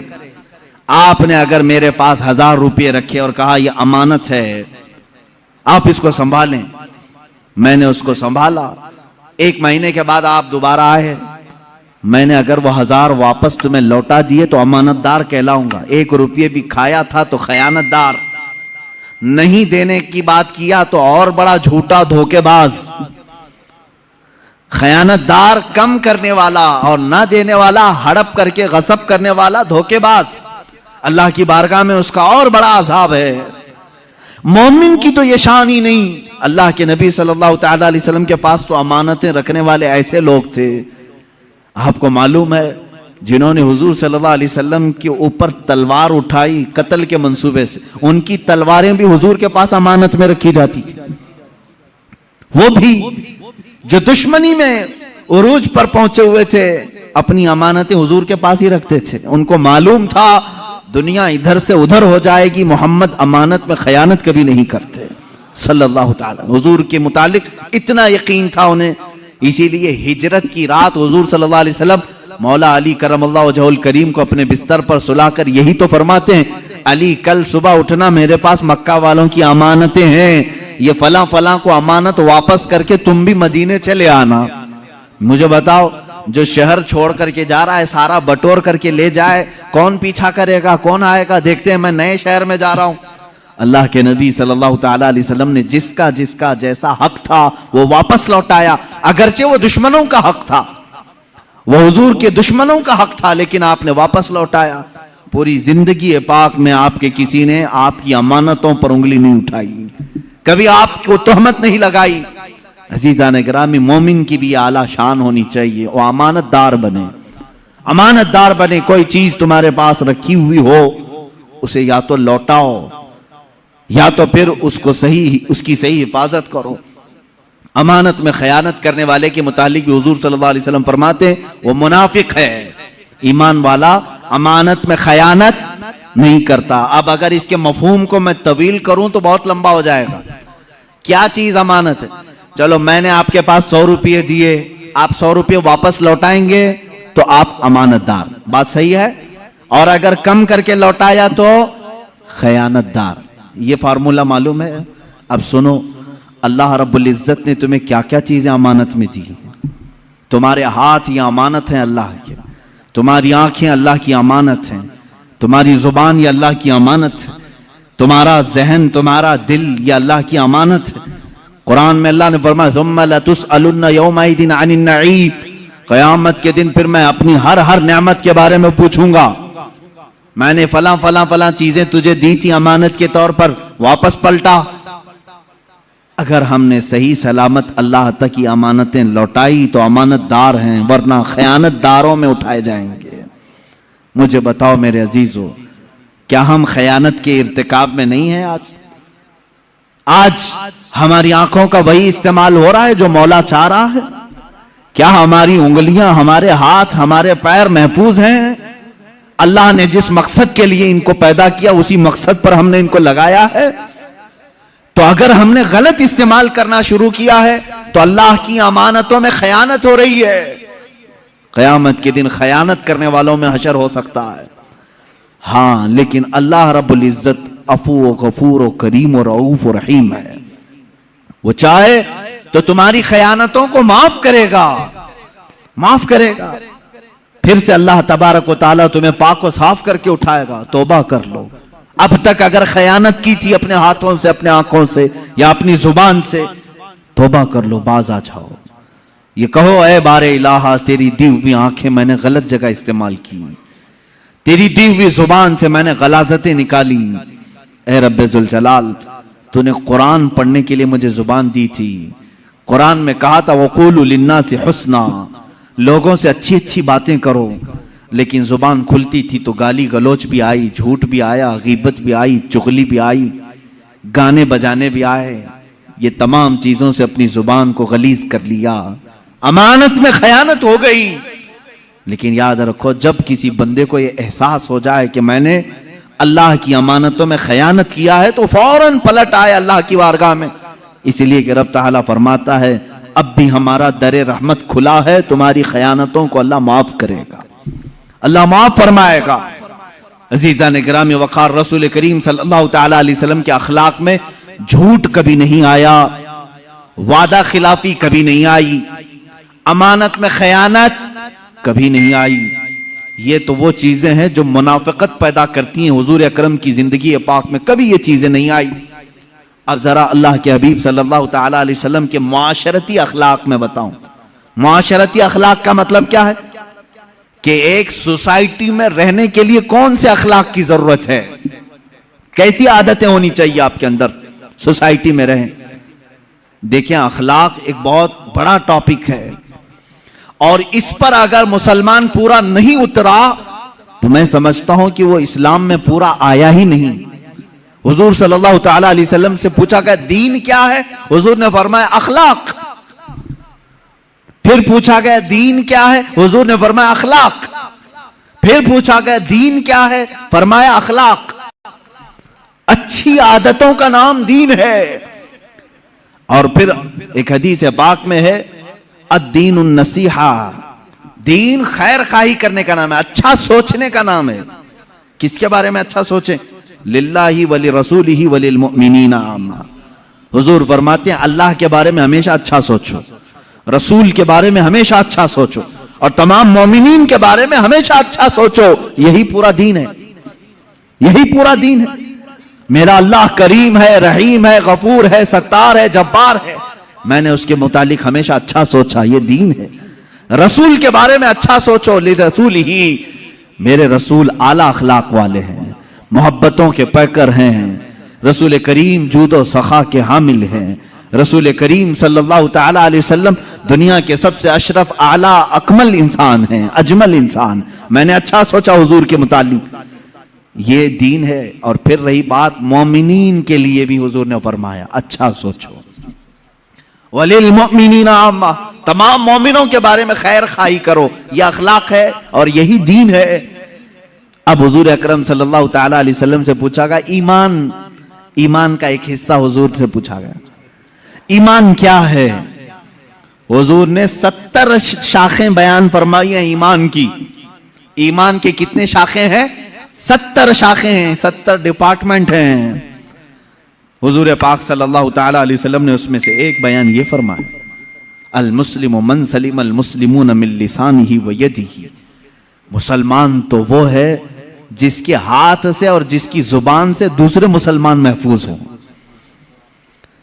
آپ نے اگر میرے پاس 1000 روپے رکھے اور کہا یہ امانت ہے، آپ اس کو سنبھالیں، میں نے اس کو سنبھالا، 1 مہینے کے بعد آپ دوبارہ آئے، میں نے اگر وہ 1000 واپس تمہیں لوٹا دیے تو امانت دار کہلاؤں گا۔ 1 روپیہ بھی کھایا تھا تو خیانت دار، نہیں دینے کی بات کیا تو اور بڑا جھوٹا دھوکے باز۔ خیانت دار کم کرنے والا اور نہ دینے والا، ہڑپ کر کے غصب کرنے والا دھوکے باز، اللہ کی بارگاہ میں اس کا اور بڑا عذاب ہے۔ مومن کی تو یہ شان ہی نہیں۔ اللہ کے نبی صلی اللہ تعالی علیہ وسلم کے پاس تو امانتیں رکھنے والے ایسے لوگ تھے، آپ کو معلوم ہے، جنہوں نے حضور صلی اللہ علیہ وسلم کے اوپر تلوار اٹھائی قتل کے منصوبے سے، ان کی تلواریں بھی حضور کے پاس امانت میں رکھی جاتی تھی۔ وہ بھی جو دشمنی میں عروج پر پہنچے ہوئے تھے، اپنی امانتیں حضور کے پاس ہی رکھتے تھے۔ ان کو معلوم تھا دنیا ادھر سے ادھر ہو جائے گی، محمد امانت میں خیانت کبھی نہیں کرتے صلی اللہ تعالی۔ حضور کے متعلق اتنا یقین تھا انہیں، اسی لیے ہجرت کی رات حضور صلی اللہ علیہ وسلم مولا علی کرم اللہ وجہہ الکریم کو اپنے بستر پر سلا کر یہی تو فرماتے ہیں، علی کل صبح اٹھنا، میرے پاس مکہ والوں کی امانتیں ہیں، یہ فلاں فلاں کو امانت واپس کر کے تم بھی مدینے چلے آنا۔ مجھے بتاؤ، جو شہر چھوڑ کر کے جا رہا ہے سارا بٹور کر کے لے جائے، کون پیچھا کرے گا، کون آئے گا؟ دیکھتے ہیں میں نئے شہر میں جا رہا ہوں۔ اللہ کے نبی صلی اللہ تعالیٰ علیہ وسلم نے جس کا جیسا حق تھا وہ واپس لوٹایا، اگرچہ وہ دشمنوں کا حق تھا، وہ حضور کے دشمنوں کا حق تھا، لیکن آپ نے واپس لوٹایا۔ پوری زندگی پاک میں آپ کے کسی نے آپ کی امانتوں پر انگلی نہیں اٹھائی، کبھی آپ کو تہمت نہیں لگائی۔ عزیزان گرامی، مومن کی بھی اعلیٰ شان ہونی چاہیے، وہ امانت دار بنے، امانت دار بنے۔ کوئی چیز تمہارے پاس رکھی ہوئی ہو اسے یا تو لوٹاؤ یا تو پھر اس کی صحیح حفاظت کرو۔ امانت میں خیانت کرنے والے کے متعلق بھی حضور صلی اللہ علیہ وسلم فرماتے وہ منافق ہے۔ ایمان والا امانت میں خیانت نہیں کرتا۔ اب اگر اس کے مفہوم کو میں طویل کروں تو بہت لمبا ہو جائے گا۔ کیا چیز امانت ہے؟ چلو میں نے آپ کے پاس 100 روپے دیے، آپ 100 روپے واپس لوٹائیں گے تو آپ امانت دار، بات صحیح ہے؟ اور اگر کم کر کے لوٹایا تو خیانت دار۔ یہ فارمولہ معلوم ہے؟ اب سنو، اللہ رب العزت نے تمہیں کیا کیا چیزیں امانت میں دی۔ تمہارے ہاتھ یہ امانت ہیں اللہ کے، تمہاری آنکھیں اللہ کی امانت ہیں، تمہاری زبان یہ اللہ کی امانت ہے، تمہارا ذہن، تمہارا دل یہ اللہ کی امانت ہے۔ قرآن میں اللہ نے فرمایا ثم لتسألن یومئذ عن النعیم، قیامت کے دن پھر میں اپنی ہر نعمت کے بارے میں پوچھوں گا۔ میں نے فلاں چیزیں تجھے دی تھی امانت کے طور پر، واپس پلٹا۔ اگر ہم نے صحیح سلامت اللہ تک کی امانتیں لوٹائی تو امانت دار ہیں، ورنہ خیانت داروں میں اٹھائے جائیں گے۔ مجھے بتاؤ میرے عزیزو، کیا ہم خیانت کے ارتکاب میں نہیں ہیں؟ آج ہماری آنکھوں کا وہی استعمال ہو رہا ہے جو مولا چاہ رہا ہے؟ کیا ہماری انگلیاں، ہمارے ہاتھ، ہمارے پیر محفوظ ہیں؟ اللہ نے جس مقصد کے لیے ان کو پیدا کیا اسی مقصد پر ہم نے ان کو لگایا ہے؟ تو اگر ہم نے غلط استعمال کرنا شروع کیا ہے تو اللہ کی امانتوں میں خیانت ہو رہی ہے۔ قیامت کے دن خیانت کرنے والوں میں حشر ہو سکتا ہے۔ ہاں، لیکن اللہ رب العزت عفو و غفور و کریم و رؤوف و رحیم ہے۔ وہ چاہے تو تمہاری خیانتوں کو معاف کرے گا، معاف کرے گا۔ پھر سے اللہ تبارک و تعالیٰ تمہیں پاک و صاف کر کے اٹھائے گا۔ توبہ کر لو، اب تک اگر خیانت کی تھی اپنے ہاتھوں سے، اپنے آنکھوں سے یا اپنی زبان سے، توبہ کر لو، باز آ جاؤ۔ یہ کہو اے بار الہ، تیری دی ہوئی آنکھیں میں نے غلط جگہ استعمال کی، تیری دی ہوئی زبان سے میں نے غلاظتیں نکالی۔ اے رب ذوالجلال، تو نے قرآن پڑھنے کے لیے مجھے زبان دی تھی، قرآن میں کہا تھا وَقُولُوا لِلنَّاسِ حُسْنًا، لوگوں سے اچھی اچھی باتیں کرو، لیکن زبان کھلتی تھی تو گالی گلوچ بھی آئی، جھوٹ بھی آیا، غیبت بھی آئی، چغلی بھی آئی، گانے بجانے بھی آئے۔ یہ تمام چیزوں سے اپنی زبان کو غلیظ کر لیا، امانت میں خیانت ہو گئی۔ لیکن یاد رکھو، جب کسی بندے کو یہ احساس ہو جائے کہ میں نے اللہ کی امانتوں میں خیانت کیا ہے تو فوراً پلٹ آئے اللہ کی بارگاہ میں۔ اس لیے کہ رب تعالیٰ فرماتا ہے اب بھی ہمارا در رحمت کھلا ہے، تمہاری خیانتوں کو اللہ معاف کرے گا، اللہ معاف فرمائے گا۔ عزیزان گرامی وقار، رسول کریم صلی اللہ تعالیٰ علیہ وسلم کے اخلاق میں جھوٹ کبھی نہیں آیا، وعدہ خلافی کبھی نہیں آئی، امانت میں خیانت کبھی نہیں آئی۔ یہ تو وہ چیزیں ہیں جو منافقت پیدا کرتی ہیں۔ حضور اکرم کی زندگی پاک میں کبھی یہ چیزیں نہیں آئی۔ اب ذرا اللہ کے حبیب صلی اللہ تعالیٰ علیہ وسلم کے معاشرتی اخلاق میں بتاؤں۔ معاشرتی اخلاق کا مطلب کیا ہے؟ کہ ایک سوسائٹی میں رہنے کے لیے کون سے اخلاق کی ضرورت ہے، کیسی عادتیں ہونی چاہیے آپ کے اندر سوسائٹی میں رہیں۔ دیکھیں، اخلاق ایک بہت بڑا ٹاپک ہے، اور اس پر اگر مسلمان پورا نہیں اترا تو میں سمجھتا ہوں کہ وہ اسلام میں پورا آیا ہی نہیں۔ حضور صلی اللہ تعالیٰ علیہ وسلم سے پوچھا گیا دین کیا ہے؟ حضور نے فرمایا اخلاق۔ پھر پوچھا گیا دین کیا ہے؟ حضور نے فرمایا اخلاق۔ پھر پوچھا گیا دین کیا ہے؟ فرمایا اخلاق۔ اچھی عادتوں کا نام دین ہے۔ اور پھر ایک حدیث پاک میں ہے الدین النصیحہ، دین خیر خواہی کرنے کا نام ہے، اچھا سوچنے کا نام ہے۔ کس کے بارے میں اچھا سوچیں؟ للہ ولرسولہ وللمؤمنین عامہ. حضور فرماتے ہیں اللہ کے بارے میں ہمیشہ اچھا سوچو، رسول کے بارے میں ہمیشہ اچھا سوچو، اور تمام مومنین کے بارے میں ہمیشہ اچھا سوچو. یہی پورا دین ہے، یہی پورا دین ہے. میرا اللہ کریم ہے، رحیم ہے، غفور ہے، ستار ہے، جبار ہے. میں نے اس کے متعلق ہمیشہ اچھا سوچا، یہ دین ہے. رسول کے بارے میں اچھا سوچو، لرسول ہی، میرے رسول اعلیٰ اخلاق والے ہیں، محبتوں کے پیکر ہیں. رسول کریم جود و سخا کے حامل ہیں. رسول کریم صلی اللہ تعالی علیہ وسلم دنیا کے سب سے اشرف اعلیٰ اکمل انسان ہیں، اجمل انسان. میں نے اچھا سوچا حضور کے متعلق، یہ دین ہے. اور پھر رہی بات مومنین کے لیے بھی حضور نے فرمایا اچھا سوچو. وَلِلْمُؤْمِنِينَ عَامَّةً، تمام مومنوں کے بارے میں خیر خواہی کرو. یہ اخلاق ہے اور یہی دین ہے. اب حضور اکرم صلی اللہ تعالی علیہ وسلم سے پوچھا گیا ایمان کا ایک حصہ حضور سے پوچھا گیا، ایمان کیا ہے؟ حضور نے 70 شاخیں بیان فرمائی ہیں ایمان کی. ایمان کے کتنے شاخیں ہیں؟ 70 شاخیں ہیں، 70 ڈپارٹمنٹ ہیں. حضور پاک صلی اللہ تعالی علیہ وسلم نے اس میں سے ایک بیان یہ فرمایا، المسلم من سلم المسلمون من لسانہ و یدہ. مسلمان تو وہ ہے جس کے ہاتھ سے اور جس کی زبان سے دوسرے مسلمان محفوظ ہوں.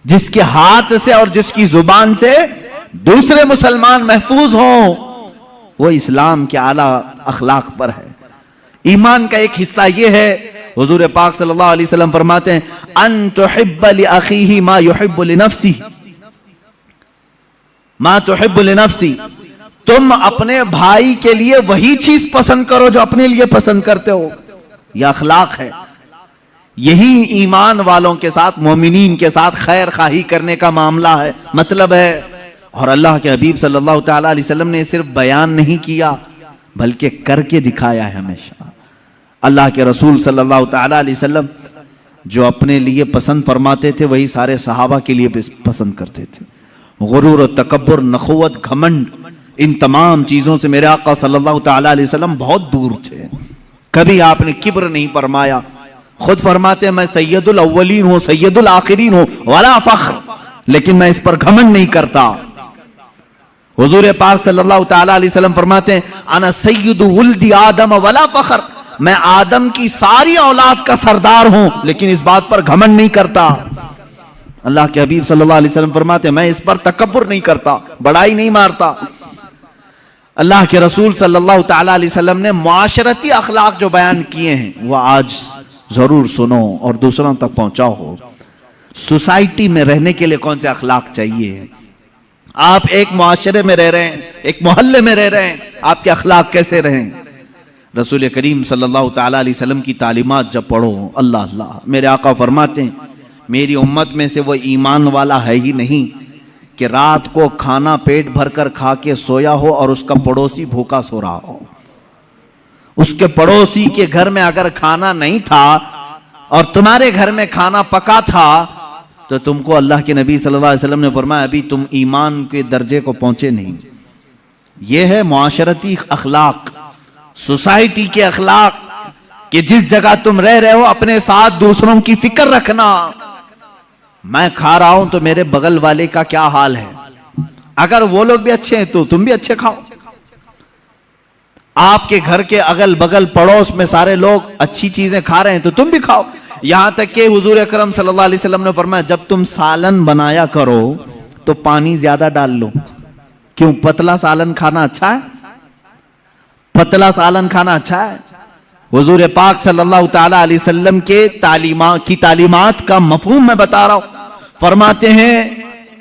جس کے ہاتھ سے اور جس کی زبان سے دوسرے مسلمان محفوظ ہوں، وہ اسلام کے اعلیٰ اخلاق پر ہے. ایمان کا ایک حصہ یہ ہے، حضور پاک صلی اللہ علیہ وسلم فرماتے ہیں ان تحب لأخیہ ما یحب لنفسہ، ما تحب لنفسہ، تم اپنے بھائی کے لیے وہی چیز پسند کرو جو اپنے لیے پسند کرتے ہو. یہ اخلاق ہے. یہی ایمان والوں کے ساتھ، مومنین کے ساتھ خیر خواہی کرنے کا معاملہ ہے، مطلب ہے. اور اللہ کے حبیب صلی اللہ تعالی علیہ وسلم نے صرف بیان نہیں کیا بلکہ کر کے دکھایا ہے ہمیشہ. اللہ کے رسول صلی اللہ تعالی علیہ وسلم جو اپنے لیے پسند فرماتے تھے وہی سارے صحابہ کے لیے پسند کرتے تھے. غرور و تکبر، نخوت، گھمنڈ، ان تمام چیزوں سے میرے آقا صلی اللہ تعالی علیہ وسلم بہت دور تھے. کبھی آپ نے کبر نہیں فرمایا. خود فرماتے ہیں میں سید الاولین ہوں، سید الآخرین ہوں، ولا فخر، لیکن میں اس پر گھمنڈ نہیں کرتا. حضور پاک صلی اللہ تعالی علیہ وسلم فرماتے ہیں انا سید ولد آدم ولا فخر، میں آدم کی ساری اولاد کا سردار ہوں لیکن اس بات پر گھمنڈ نہیں کرتا. اللہ کے حبیب صلی اللہ علیہ وسلم فرماتے ہیں میں اس پر تکبر نہیں کرتا، بڑائی نہیں مارتا. اللہ کے رسول صلی اللہ تعالی علیہ وسلم نے معاشرتی اخلاق جو بیان کیے ہیں وہ آج ضرور سنو اور دوسروں تک پہنچاؤ. سوسائٹی میں رہنے کے لیے کون سے اخلاق چاہیے؟ آپ ایک معاشرے میں رہ رہے ہیں، ایک محلے میں رہ رہے ہیں، آپ کے اخلاق کیسے رہیں؟ رسول کریم صلی اللہ تعالی علیہ وسلم کی تعلیمات جب پڑھو، اللہ اللہ، میرے آقا فرماتے ہیں میری امت میں سے وہ ایمان والا ہے ہی نہیں کہ رات کو کھانا پیٹ بھر کر کھا کے سویا ہو اور اس کا پڑوسی بھوکا سو رہا ہو. اس کے پڑوسی کے گھر میں اگر کھانا نہیں تھا اور تمہارے گھر میں کھانا پکا تھا تو تم کو اللہ کے نبی صلی اللہ علیہ وسلم نے فرمایا ابھی تم ایمان کے درجے کو پہنچے نہیں. یہ ہے معاشرتی اخلاق، سوسائٹی کے اخلاق، کہ جس جگہ تم رہ رہے ہو اپنے ساتھ دوسروں کی فکر رکھنا. میں کھا رہا ہوں تو میرے بغل والے کا کیا حال ہے، اگر وہ لوگ بھی اچھے ہیں تو تم بھی اچھے کھاؤ. آپ کے گھر کے اگل بغل پڑوس میں سارے لوگ اچھی چیزیں کھا رہے ہیں تو تم بھی کھاؤ. یہاں تک کہ حضور اکرم صلی اللہ علیہ وسلم نے فرمایا جب تم سالن بنایا کرو تو پانی زیادہ ڈال لو. کیوں؟ پتلا سالن کھانا اچھا ہے؟ پتلا سالن کھانا اچھا ہے؟ حضور پاک صلی اللہ تعالی علیہ وسلم کے تعلیمات کا مفہوم میں بتا رہا ہوں. فرماتے ہیں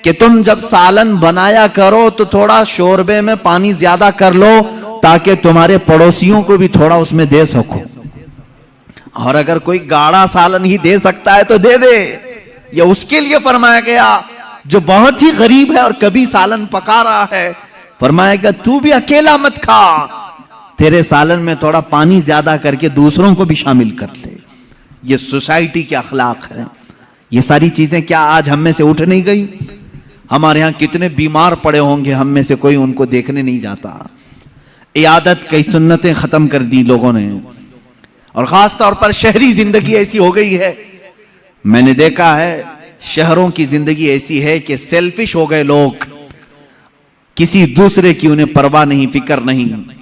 کہ تم جب سالن بنایا کرو تو تھوڑا شوربے میں پانی زیادہ کر لو تاکہ تمہارے پڑوسیوں کو بھی تھوڑا اس میں دے سکو. اور اگر کوئی گاڑا سالن ہی دے سکتا ہے تو دے دے. یہ اس کے لیے فرمایا گیا جو بہت ہی غریب ہے اور کبھی سالن پکا رہا ہے. فرمایا گیا تو بھی اکیلا مت کھا، تیرے سالن میں تھوڑا پانی زیادہ کر کے دوسروں کو بھی شامل کر لے. یہ سوسائٹی کے اخلاق ہیں. یہ ساری چیزیں کیا آج ہم میں سے اٹھ نہیں گئی؟ ہمارے ہاں کتنے بیمار پڑے ہوں گے، ہم میں سے کوئی ان کو دیکھنے نہیں جاتا. عیادت کی سنتیں ختم کر دی لوگوں نے. اور خاص طور پر شہری زندگی ایسی ہو گئی ہے، میں نے دیکھا ہے شہروں کی زندگی ایسی ہے کہ سیلفش ہو گئے لوگ، کسی دوسرے کی انہیں پرواہ نہیں، فکر نہیں،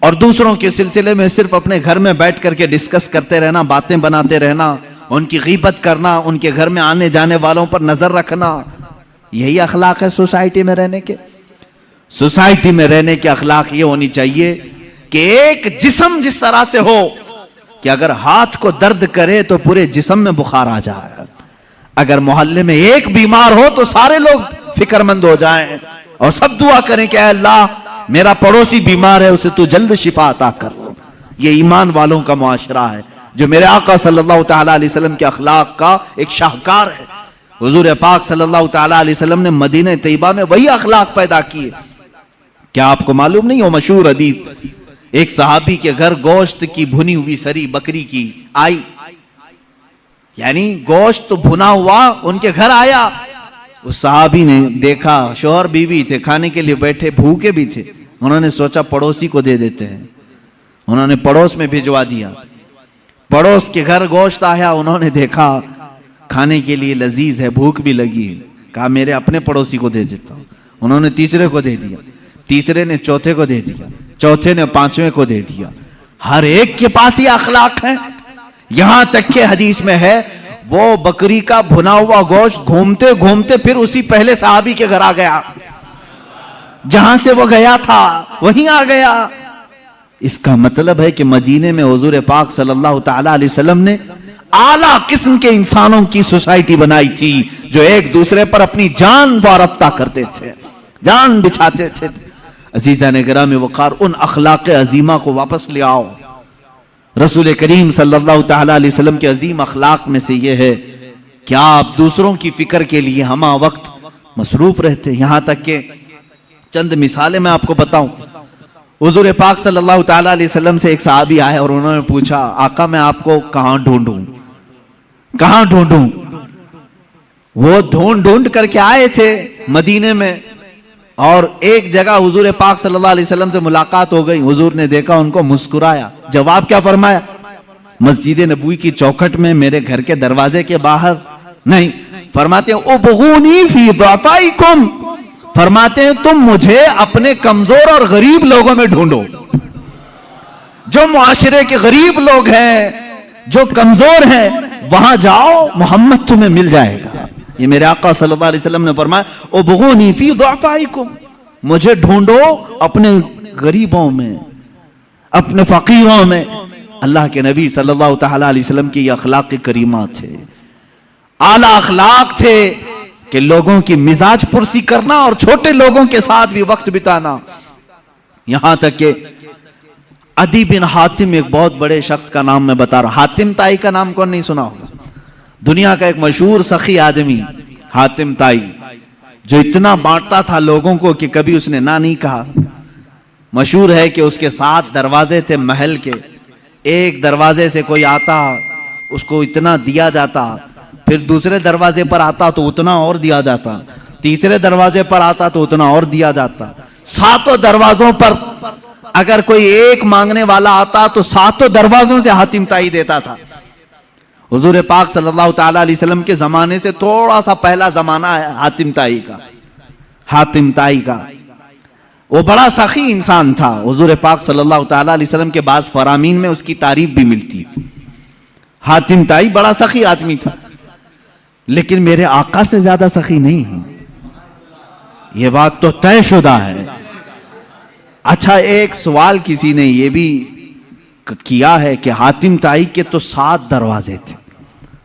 اور دوسروں کے سلسلے میں صرف اپنے گھر میں بیٹھ کر کے ڈسکس کرتے رہنا، باتیں بناتے رہنا، ان کی غیبت کرنا، ان کے گھر میں آنے جانے والوں پر نظر رکھنا. یہی اخلاق ہے سوسائٹی میں رہنے کے؟ سوسائٹی میں رہنے کے اخلاق یہ ہونی چاہیے کہ ایک جسم جس طرح سے ہو کہ اگر ہاتھ کو درد کرے تو پورے جسم میں بخار آ جائے، اگر محلے میں ایک بیمار ہو تو سارے لوگ فکر مند ہو جائیں اور سب دعا کریں کہ اے اللہ میرا پڑوسی بیمار ہے، اسے تو جلد شفا عطا کر. یہ ایمان والوں کا معاشرہ ہے جو میرے آقا صلی اللہ تعالیٰ علیہ وسلم کے اخلاق کا ایک شاہکار ہے. حضور پاک صلی اللہ تعالیٰ علیہ وسلم نے مدینہ طیبہ میں وہی اخلاق پیدا کیے. کیا آپ کو معلوم نہیں ہو مشہور حدیث، ایک صحابی کے گھر گوشت کی بھنی ہوئی سری بکری کی آئی، یعنی گوشت بھنا ہوا ان کے گھر آیا. اس صحابی نے دیکھا شوہر بیوی تھے، کھانے کے لیے بیٹھے، بھوکے بھی تھے، انہوں نے سوچا پڑوسی کو دے دیتے ہیں. انہوں نے پڑوس میں بھجوا دیا. پڑوس کے گھر گوشت آیا، انہوں نے دیکھا کھانے کے لیے لذیذ ہے، بھوک بھی لگی ہے، کہا میرے اپنے پڑوسی کو دے دیتا ہوں. انہوں نے تیسرے کو دے دیا، تیسرے نے چوتھے کو دے دیا، چوتھے نے پانچویں کو دے دیا. ہر ایک کے پاس یہ اخلاق ہے. یہاں تک کہ حدیث میں ہے وہ بکری کا بھنا ہوا گوشت گھومتے گھومتے پھر اسی پہلے صحابی کے گھر آ گیا، جہاں سے وہ گیا تھا وہیں آ گیا. اس کا مطلب ہے کہ مدینے میں حضور پاک صلی اللہ تعالیٰ علیہ وسلم نے اعلیٰ قسم کے انسانوں کی سوسائٹی بنائی تھی جو ایک دوسرے پر اپنی جان وارفتہ کرتے تھے، جان بچھاتے تھے. عزیزان گرامی وقار، ان اخلاق عظیمہ کو واپس لے آؤ. رسول کریم صلی اللہ تعالیٰ علیہ وسلم کے عظیم اخلاق میں سے یہ ہے کہ آپ دوسروں کی فکر کے لیے ہمہ وقت مصروف رہتے. یہاں تک کہ چند مثالیں میں آپ کو بتاؤں. حضور پاک صلی اللہ تعالیٰ علیہ وسلم سے ایک صحابی آئے اور انہوں نے پوچھا آقا میں آپ کو کہاں ڈھونڈوں، کہاں ڈھونڈوں؟ وہ ڈھونڈ کر کے آئے تھے مدینے میں، اور ایک جگہ حضور پاک صلی اللہ علیہ وسلم سے ملاقات ہو گئی. حضور نے دیکھا ان کو، مسکرایا. جواب کیا فرمایا؟ مسجد نبوی کی چوکھٹ میں، میرے گھر کے دروازے کے باہر نہیں. فرماتے ہیں ابغونی فی ضعفائکم، فرماتے ہیں تم مجھے اپنے کمزور اور غریب لوگوں میں ڈھونڈو. جو معاشرے کے غریب لوگ ہیں، جو کمزور ہیں، وہاں جاؤ، محمد تمہیں مل جائے گا. یہ میرے آقا صلی اللہ علیہ وسلم نے فرمایا ابغونی فی ضعفائکم، مجھے ڈھونڈو اپنے غریبوں میں، اپنے فقیروں میں. اللہ کے نبی صلی اللہ تعالیٰ علیہ وسلم کی یہ اخلاق کریمات تھے، اعلیٰ اخلاق تھے کہ لوگوں کی مزاج پرسی کرنا اور چھوٹے لوگوں کے ساتھ بھی وقت بتانا. یہاں تک کہ عدی بن حاتم، ایک بہت بڑے شخص کا نام میں بتا رہا. حاتم طائی کا نام کون نہیں سنا ہوگا؟ دنیا کا ایک مشہور سخی آدمی حاتم طائی، جو اتنا بانٹتا تھا لوگوں کو کہ کبھی اس نے نہ نہیں کہا. مشہور ہے کہ اس کے 7 دروازے تھے محل کے، ایک دروازے سے کوئی آتا اس کو اتنا دیا جاتا، پھر دوسرے دروازے پر آتا تو اتنا اور دیا جاتا، تیسرے دروازے پر آتا تو اتنا اور دیا جاتا. 7 دروازوں پر اگر کوئی ایک مانگنے والا آتا تو 7 دروازوں سے حاتم طائی دیتا تھا. حضور پاک صلی اللہ تعالیٰ علیہ وسلم کے زمانے سے تھوڑا سا پہلا زمانہ ہے حاتم طائی کا. حاتم طائی کا وہ بڑا سخی انسان تھا. حضور پاک صلی اللہ تعالیٰ علیہ وسلم کے بعض فرامین میں اس کی تعریف بھی ملتی. حاتم طائی بڑا سخی آدمی تھا، لیکن میرے آقا سے زیادہ سخی نہیں ہے، یہ بات تو طے شدہ ہے. اچھا، ایک سوال کسی نے یہ بھی کیا ہے کہ حاتم طائی کے تو 7 دروازے تھے،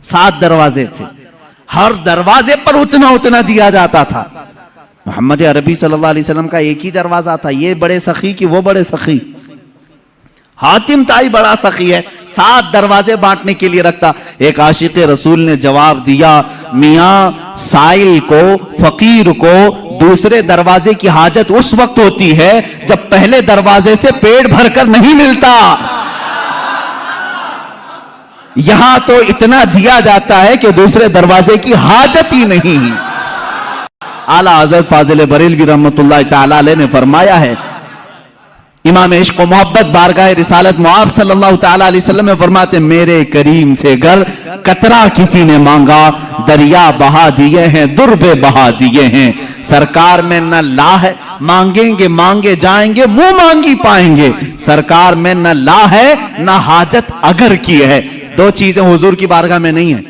7 دروازے تھے، ہر دروازے پر اتنا دیا جاتا تھا. محمد عربی صلی اللہ علیہ وسلم کا ایک ہی دروازہ تھا، یہ بڑے سخی کہ وہ بڑے سخی. حاتم طائی بڑا سخی ہے، 7 دروازے بانٹنے کے لیے رکھتا. ایک عاشق رسول نے جواب دیا، میاں سائل کو، فقیر کو دوسرے دروازے کی حاجت اس وقت ہوتی ہے جب پہلے دروازے سے پیٹ بھر کر نہیں ملتا. یہاں تو اتنا دیا جاتا ہے کہ دوسرے دروازے کی حاجت ہی نہیں. اعلیٰ حضرت فاضل بریلوی رحمۃ اللہ تعالی علیہ نے فرمایا ہے امام عشق و محبت بارگاہ رسالت معاف صلی اللہ تعالیٰ علیہ وسلم میں فرماتے میرے کریم سے گر قطرہ کسی نے مانگا دریا بہا دیے ہیں دربے بہا دیے ہیں. سرکار میں نہ لا ہے مانگیں گے مانگے جائیں گے منہ مانگی پائیں گے. سرکار میں نہ لا ہے نہ حاجت اگر کی ہے. دو چیزیں حضور کی بارگاہ میں نہیں ہیں.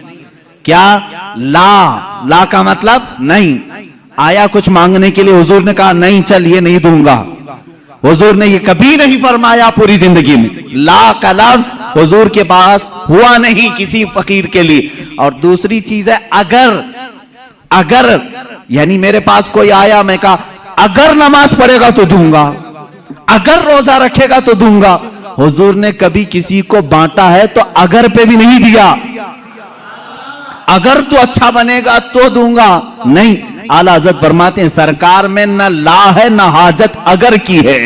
کیا؟ لا کا مطلب نہیں. آیا کچھ مانگنے کے لیے حضور نے کہا نہیں چل یہ نہیں دوں گا. حضور نے یہ کبھی نہیں فرمایا پوری زندگی میں. لا کا لفظ حضور کے پاس ہوا نہیں کسی فقیر کے لیے. اور دوسری چیز ہے اگر یعنی میرے پاس کوئی آیا میں کہا اگر نماز پڑھے گا تو دوں گا, اگر روزہ رکھے گا تو دوں گا. حضور نے کبھی کسی کو بانٹا ہے تو اگر پہ بھی نہیں دیا. اگر تو اچھا بنے گا تو دوں گا نہیں. اعلیٰ حضرت فرماتے ہیں سرکار میں نہ لا ہے نہ حاجت اگر کی ہے.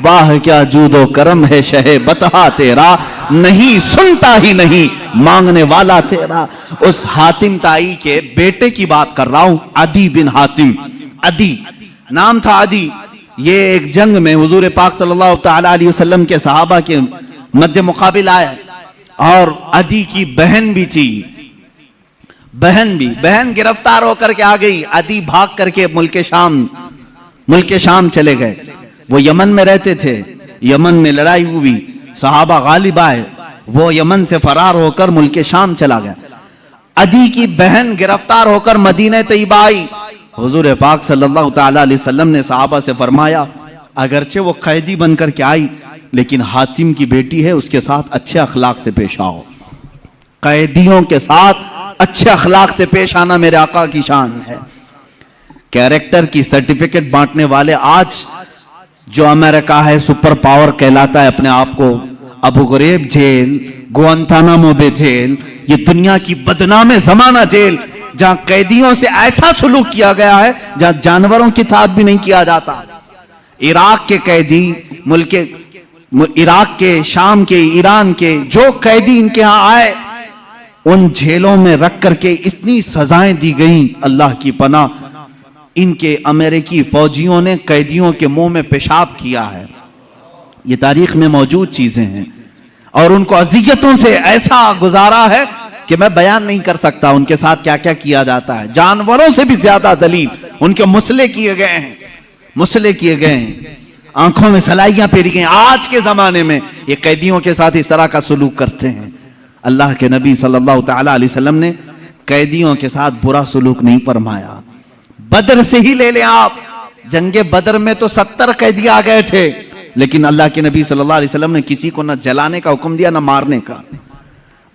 واہ کیا جود و کرم ہے شہ بتہا تیرا, نہیں سنتا ہی نہیں مانگنے والا تیرا. اس حاتم تائی کے بیٹے کی بات کر رہا ہوں, عدی بن حاتم. عدی نام تھا عدی. یہ ایک جنگ میں حضور پاک صلی اللہ تعالی علیہ وسلم کے صحابہ کے مد مقابل آیا, اور عدی کی بہن بھی تھی. بہن گرفتار ہو کر کے آ گئی. عدی بھاگ کر کے ملک شام چلے گئے. وہ یمن میں رہتے تھے. یمن میں لڑائی ہوئی, صحابہ غالب آئے, وہ یمن سے فرار ہو کر ملک شام چلا گیا. عدی کی بہن گرفتار ہو کر مدینہ طیبہ آئی. حضور پاک صلی اللہ تعالی علیہ وسلم نے صحابہ سے فرمایا اگرچہ وہ قیدی بن کر کے آئی لیکن حاتم کی بیٹی ہے, اس کے ساتھ اچھے اخلاق سے پیش آؤ. قیدیوں کے ساتھ اچھے اخلاق سے پیش آنا میرے آقا کی شان ہے. کیریکٹر کی سرٹیفکیٹ بانٹنے والے آج جو امریکہ ہے سپر پاور کہلاتا ہے اپنے آپ کو, ابو غریب جیل, گوانتانامو بے جیل, یہ دنیا کی بدنام زمانہ جیل جہاں قیدیوں سے ایسا سلوک کیا گیا ہے جہاں جانوروں کی ساتھ بھی نہیں کیا جاتا. عراق کے قیدی, عراق کے, شام کے, ایران کے جو قیدی ان کے ہاں آئے ان جھیلوں میں رکھ کر کے اتنی سزائیں دی گئیں اللہ کی پناہ. ان کے امریکی فوجیوں نے قیدیوں کے منہ میں پیشاب کیا ہے. یہ تاریخ میں موجود چیزیں ہیں, اور ان کو اذیتوں سے ایسا گزارا ہے کہ میں بیان نہیں کر سکتا ان کے ساتھ کیا کیا کیا جاتا ہے. جانوروں سے بھی زیادہ ذلیل ان کے مسلے کیے گئے ہیں, آنکھوں میں سلائیاں پھیری گئیں. آج کے زمانے میں یہ قیدیوں کے ساتھ اس طرح کا سلوک کرتے ہیں. اللہ کے نبی صلی اللہ تعالی علیہ وسلم نے قیدیوں کے ساتھ برا سلوک نہیں فرمایا. بدر سے ہی لے لیں آپ, جنگ بدر میں تو 70 قیدی آ گئے تھے, لیکن اللہ کے نبی صلی اللہ علیہ وسلم نے کسی کو نہ جلانے کا حکم دیا نہ مارنے کا.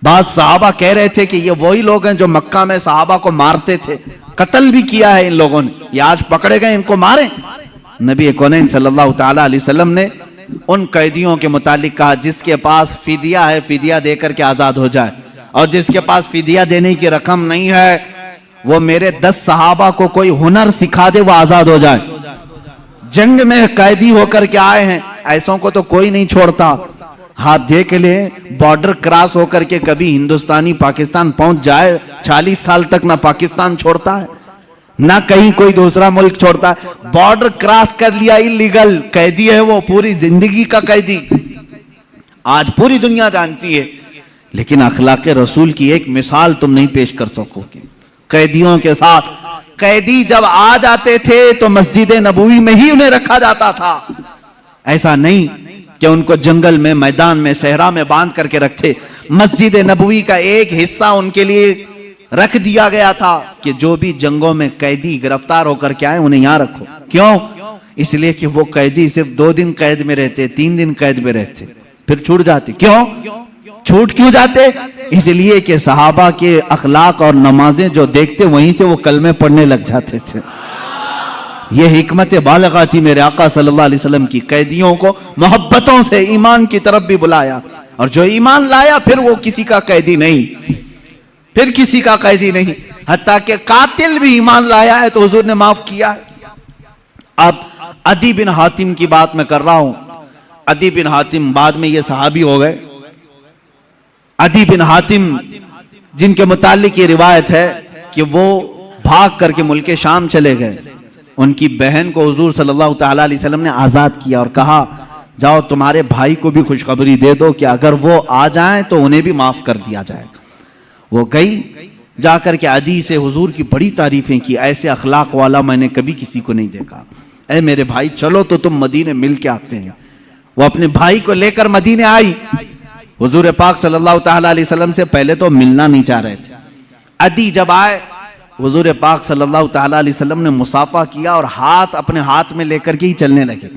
بعض صحابہ کہہ رہے تھے کہ یہ وہی لوگ ہیں جو مکہ میں صحابہ کو مارتے تھے, قتل بھی کیا ہے ان لوگوں نے, یہ آج پکڑے گئے ان کو ماریں. نبی کونین صلی اللہ تعالی علیہ وسلم نے ان قیدیوں کے متعلق کہا جس کے پاس فدیہ ہے فدیہ دے کر کے آزاد ہو جائے, اور جس کے پاس فدیہ دینے کی رقم نہیں ہے وہ میرے 10 صحابہ کو کوئی ہنر سکھا دے وہ آزاد ہو جائے. جنگ میں قیدی ہو کر کے آئے ہیں, ایسوں کو تو کوئی نہیں چھوڑتا. ہاتھ دے کے لئے بارڈر کراس ہو کر کے کبھی ہندوستانی پاکستان پہنچ جائے 40 سال تک نہ پاکستان چھوڑتا ہے نہ کہیں کوئی دوسرا ملک چھوڑتا ہے. بارڈر کراس کر لیا اللیگل قیدی ہے وہ, پوری زندگی کا قیدی. آج پوری دنیا جانتی ہے, لیکن اخلاق رسول کی ایک مثال تم نہیں پیش کر سکو گے. قیدیوں کے ساتھ قیدی جب آ جاتے تھے تو مسجد نبوی میں ہی انہیں رکھا جاتا تھا. ایسا نہیں کہ ان کو جنگل میں, میدان میں, صحرا میں باندھ کر کے رکھتے. مسجد نبوی کا ایک حصہ ان کے لیے رکھ دیا گیا تھا کہ جو بھی جنگوں میں قیدی گرفتار ہو کر کے آئے انہیں یہاں رکھو. کیوں؟ اس لیے کہ وہ قیدی صرف 2 دن قید میں رہتے, 3 دن قید میں رہتے, پھر چھوٹ جاتے. کیوں چھوٹ کیوں جاتے؟ اس لیے کہ صحابہ کے اخلاق اور نمازیں جو دیکھتے وہیں سے وہ کلمے پڑھنے لگ جاتے تھے. یہ حکمت بالغہ تھی میرے آقا صلی اللہ علیہ وسلم کی. قیدیوں کو محبتوں سے ایمان کی طرف بھی بلایا, اور جو ایمان لایا پھر وہ کسی کا قیدی نہیں, پھر کسی کا قیدی نہیں. حتیٰ کہ قاتل بھی ایمان لایا ہے تو حضور نے معاف کیا ہے. اب عدی بن حاتم کی بات میں کر رہا ہوں. عدی بن حاتم بعد میں یہ صحابی ہو گئے. عدی بن حاتم جن کے متعلق یہ روایت ہے کہ وہ بھاگ کر کے ملک شام چلے گئے, ان کی بہن کو حضور صلی اللہ تعالی علیہ وسلم نے آزاد کیا اور کہا جاؤ تمہارے بھائی کو بھی خوشخبری دے دو کہ اگر وہ آ جائیں تو انہیں بھی معاف کر دیا جائے گا. وہ گئی, جا کر کے عدی سے حضور کی بڑی تعریفیں کی, ایسے اخلاق والا میں نے کبھی کسی کو نہیں دیکھا. اے میرے بھائی چلو تو تم مدینے مل کے آتے ہیں. وہ اپنے بھائی کو لے کر مدینے آئی. حضور پاک صلی اللہ تعالی علیہ وسلم سے پہلے تو ملنا نہیں چاہ رہے تھے. عدی جب آئے, حضور پاک صلی اللہ تعالی علیہ وسلم نے مصافحہ کیا اور ہاتھ اپنے ہاتھ میں لے کر کے ہی چلنے لگے.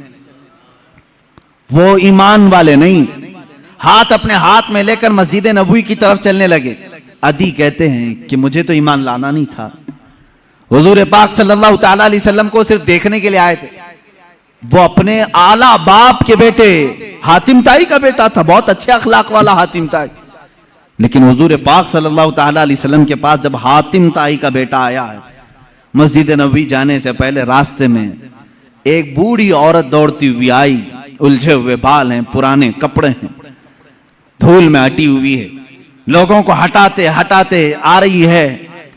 وہ ایمان والے نہیں, ہاتھ اپنے ہاتھ میں لے کر مسجد نبوی کی طرف چلنے لگے. عدی کہتے ہیں کہ مجھے تو ایمان لانا نہیں تھا, حضور پاک صلی اللہ تعالی علیہ وسلم کو صرف دیکھنے کے لیے آئے تھے. وہ اپنے اعلیٰ باپ کے بیٹے حاتم طائی کا بیٹا تھا, بہت اچھے اخلاق والا حاتم طائی. لیکن حضور پاک صلی اللہ تعالی علیہ وسلم کے پاس جب حاتم طائی کا بیٹا آیا ہے, مسجد نبوی جانے سے پہلے راستے میں ایک بوڑھی عورت دوڑتی ہوئی آئی. الجھے ہوئے بال ہیں, پرانے کپڑے ہیں, دھول میں ہٹی ہوئی ہے, لوگوں کو ہٹاتے ہٹاتے آ رہی ہے.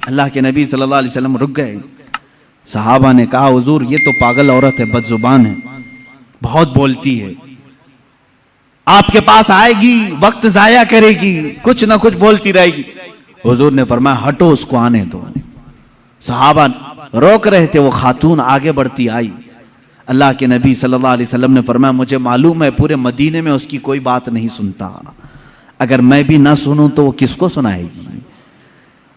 اللہ کے نبی صلی اللہ علیہ وسلم رک گئے. صحابہ نے کہا حضور یہ تو پاگل عورت ہے, بد زبان ہے, بہت بولتی ہے, آپ کے پاس آئے گی وقت ضائع کرے گی, کچھ نہ کچھ بولتی رہے گی. حضور نے فرمایا ہٹو اس کو آنے دو. صحابہ روک رہے تھے, وہ خاتون آگے بڑھتی آئی. اللہ کے نبی صلی اللہ علیہ وسلم نے فرمایا مجھے معلوم ہے پورے مدینے میں اس کی کوئی بات نہیں سنتا, اگر میں بھی نہ سنوں تو وہ کس کو سنائے گی.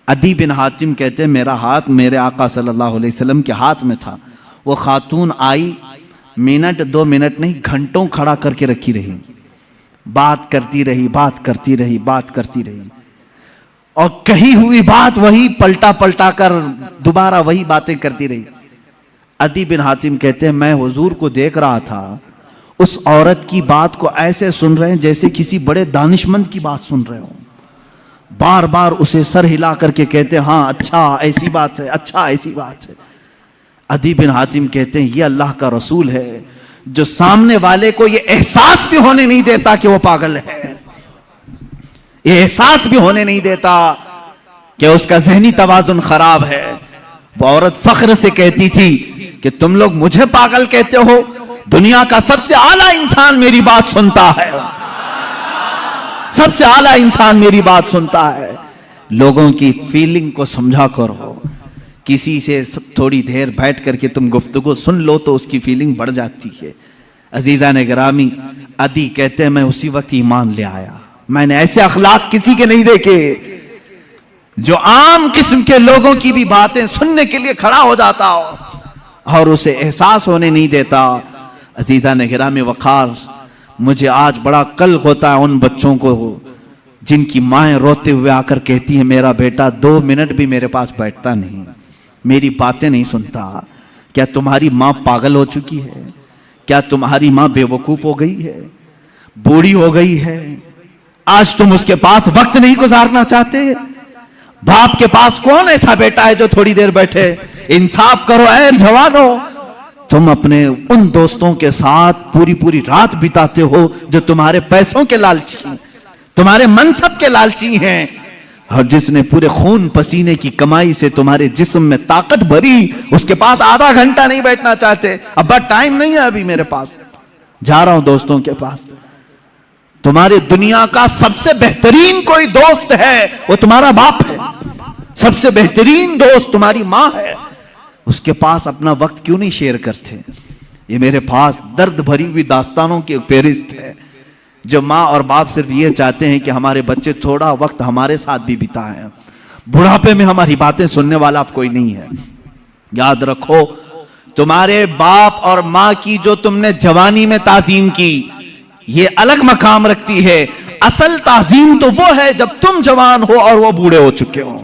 عدی بن حاتم کہتے ہیں میرا ہاتھ میرے آقا صلی اللہ علیہ وسلم کے ہاتھ میں تھا. وہ خاتون آئی, منٹ 2 منٹ نہیں گھنٹوں کھڑا کر کے رکھی رہی, بات کرتی رہی, بات کرتی رہی, بات کرتی رہی, اور کہی ہوئی بات وہی پلٹا پلٹا کر دوبارہ وہی باتیں کرتی رہی. عدی بن حاتم کہتے ہیں میں حضور کو دیکھ رہا تھا, اس عورت کی بات کو ایسے سن رہے ہیں جیسے کسی بڑے دانشمند کی بات سن رہے ہوں. بار بار اسے سر ہلا کر کے کہتے ہیں ہاں اچھا ایسی بات ہے, اچھا ایسی بات ہے. عدی بن حاتم کہتے ہیں یہ اللہ کا رسول ہے جو سامنے والے کو یہ احساس بھی ہونے نہیں دیتا کہ وہ پاگل ہے, یہ احساس بھی ہونے نہیں دیتا کہ اس کا ذہنی توازن خراب ہے. وہ عورت فخر سے کہتی تھی کہ تم لوگ مجھے پاگل کہتے ہو, دنیا کا سب سے اعلیٰ انسان میری بات سنتا ہے, سب سے اعلیٰ انسان میری بات سنتا ہے. لوگوں کی فیلنگ کو سمجھا کرو, کسی سے تھوڑی دیر بیٹھ کر کے تم گفتگو سن لو تو اس کی فیلنگ بڑھ جاتی ہے. عزیزان گرامی, عدی کہتے ہیں میں اسی وقت ایمان لے آیا. میں نے ایسے اخلاق کسی کے نہیں دیکھے جو عام قسم کے لوگوں کی بھی باتیں سننے کے لیے کھڑا ہو جاتا ہو اور اسے احساس ہونے نہیں دیتا. عزیزان گرامی وقار, مجھے آج بڑا قلق ہوتا ہے ان بچوں کو جن کی مائیں روتے ہوئے آ کر کہتی ہیں میرا بیٹا 2 منٹ بھی میرے پاس بیٹھتا نہیں, میری باتیں نہیں سنتا. کیا تمہاری ماں پاگل ہو چکی ہے؟ کیا تمہاری ماں بے وقوف ہو گئی ہے, بوڑھی ہو گئی ہے؟ آج تم اس کے پاس وقت نہیں گزارنا چاہتے؟ باپ کے پاس کون ایسا بیٹا ہے جو تھوڑی دیر بیٹھے؟ انصاف کرو اے جوانو. تم اپنے ان دوستوں کے ساتھ پوری رات بتاتے ہو جو تمہارے پیسوں کے لالچی, تمہارے منصب کے لالچی ہیں, اور جس نے پورے خون پسینے کی کمائی سے تمہارے جسم میں طاقت بھری, اس کے پاس آدھا گھنٹہ نہیں بیٹھنا چاہتے. ابا ٹائم نہیں ہے ابھی میرے پاس, جا رہا ہوں دوستوں کے پاس. تمہاری دنیا کا سب سے بہترین کوئی دوست ہے وہ تمہارا باپ ہے, سب سے بہترین دوست تمہاری ماں ہے, اس کے پاس اپنا وقت کیوں نہیں شیئر کرتے؟ یہ میرے پاس درد بھری ہوئی داستانوں کی فہرست ہے جو ماں اور باپ صرف یہ چاہتے ہیں کہ ہمارے بچے تھوڑا وقت ہمارے ساتھ بھی بتائیں, بڑھاپے میں ہماری باتیں سننے والا اب کوئی نہیں ہے. یاد رکھو تمہارے باپ اور ماں کی جو تم نے جوانی میں تعظیم کی یہ الگ مقام رکھتی ہے. اصل تعظیم تو وہ ہے جب تم جوان ہو اور وہ بوڑھے ہو چکے ہو,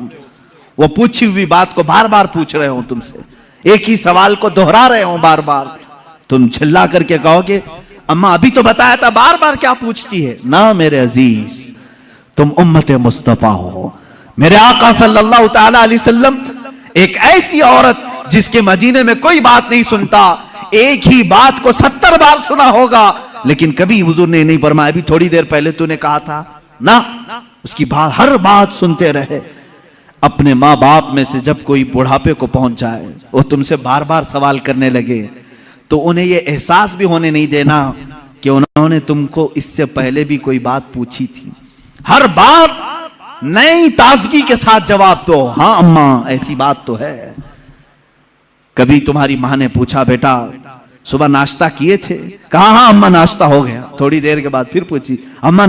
وہ پوچھی ہوئی بات کو بار بار پوچھ رہے ہوں تم سے, ایک ہی سوال کو دہرا رہے ہوں بار بار. تم چلا کر کے کہو گے اماں ابھی تو بتایا تھا, بار بار کیا پوچھتی ہے؟ نہ میرے عزیز, تم امت مصطفیٰ ہو. میرے آقا صلی اللہ تعالی علیہ وسلم ایک ایسی عورت جس کے مدینے میں کوئی بات نہیں سنتا, ایک ہی بات کو 70 بار سنا ہوگا, لیکن کبھی حضور نے نہیں فرمایا ابھی تھوڑی دیر پہلے تو نے کہا تھا نا. اس کی بات ہر بات سنتے رہے. اپنے ماں باپ میں سے جب کوئی بڑھاپے کو پہنچ جائے, وہ تم سے بار بار سوال کرنے لگے, تو انہیں یہ احساس بھی ہونے نہیں دینا کہ انہوں نے تم کو اس سے پہلے بھی کوئی بات پوچھی تھی؟ ہر بار نئی تازگی کے ساتھ جواب دو، ہاں اماں ایسی بات تو ہے۔ کبھی تمہاری ماں نے پوچھا بیٹا صبح ناشتہ کیے تھے؟ کہا ہاں اماں ناشتہ ہو گیا۔ تھوڑی دیر کے بعد پھر پوچھی اماں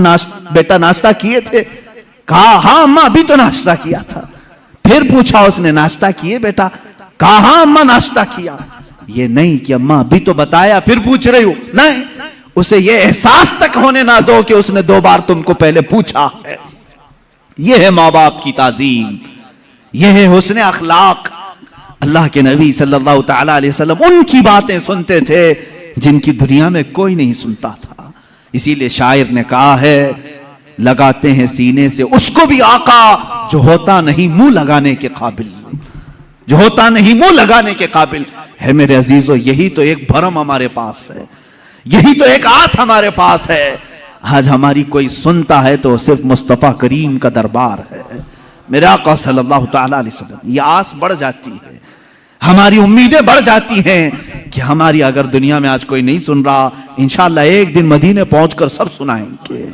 بیٹا ناشتہ کیے تھے؟ کہا ہاں اماں ابھی تو ناشتہ کیا تھا۔ پھر پوچھا اس نے ناشتہ کیے بیٹا؟ کہا ہاں اماں ناشتہ کیا۔ یہ نہیں کہ اماں ابھی تو بتایا پھر پوچھ رہی ہو، نہیں، اسے یہ احساس تک ہونے نہ دو کہ اس نے 2 بار تم کو پہلے پوچھا ہے۔ یہ ہے ماں باپ کی تعظیم، یہ ہے حسن اخلاق۔ اللہ کے نبی صلی اللہ تعالی علیہ وسلم ان کی باتیں سنتے تھے جن کی دنیا میں کوئی نہیں سنتا تھا۔ اسی لیے شاعر نے کہا ہے لگاتے ہیں سینے سے اس کو بھی آقا جو ہوتا نہیں منہ لگانے کے قابل، جو ہوتا نہیں منہ لگانے کے قابل ہے۔ میرے عزیزو یہی تو ایک بھرم ہمارے پاس ہے، یہی تو ایک آس ہمارے پاس ہے۔ آج ہماری کوئی سنتا ہے تو صرف مصطفیٰ کریم کا دربار ہے، میرے آقا صلی اللہ تعالی علیہ وسلم۔ یہ آس بڑھ جاتی ہے، ہماری امیدیں بڑھ جاتی ہیں کہ ہماری اگر دنیا میں آج کوئی نہیں سن رہا، انشاءاللہ ایک دن مدینے پہنچ کر سب سنائیں گے،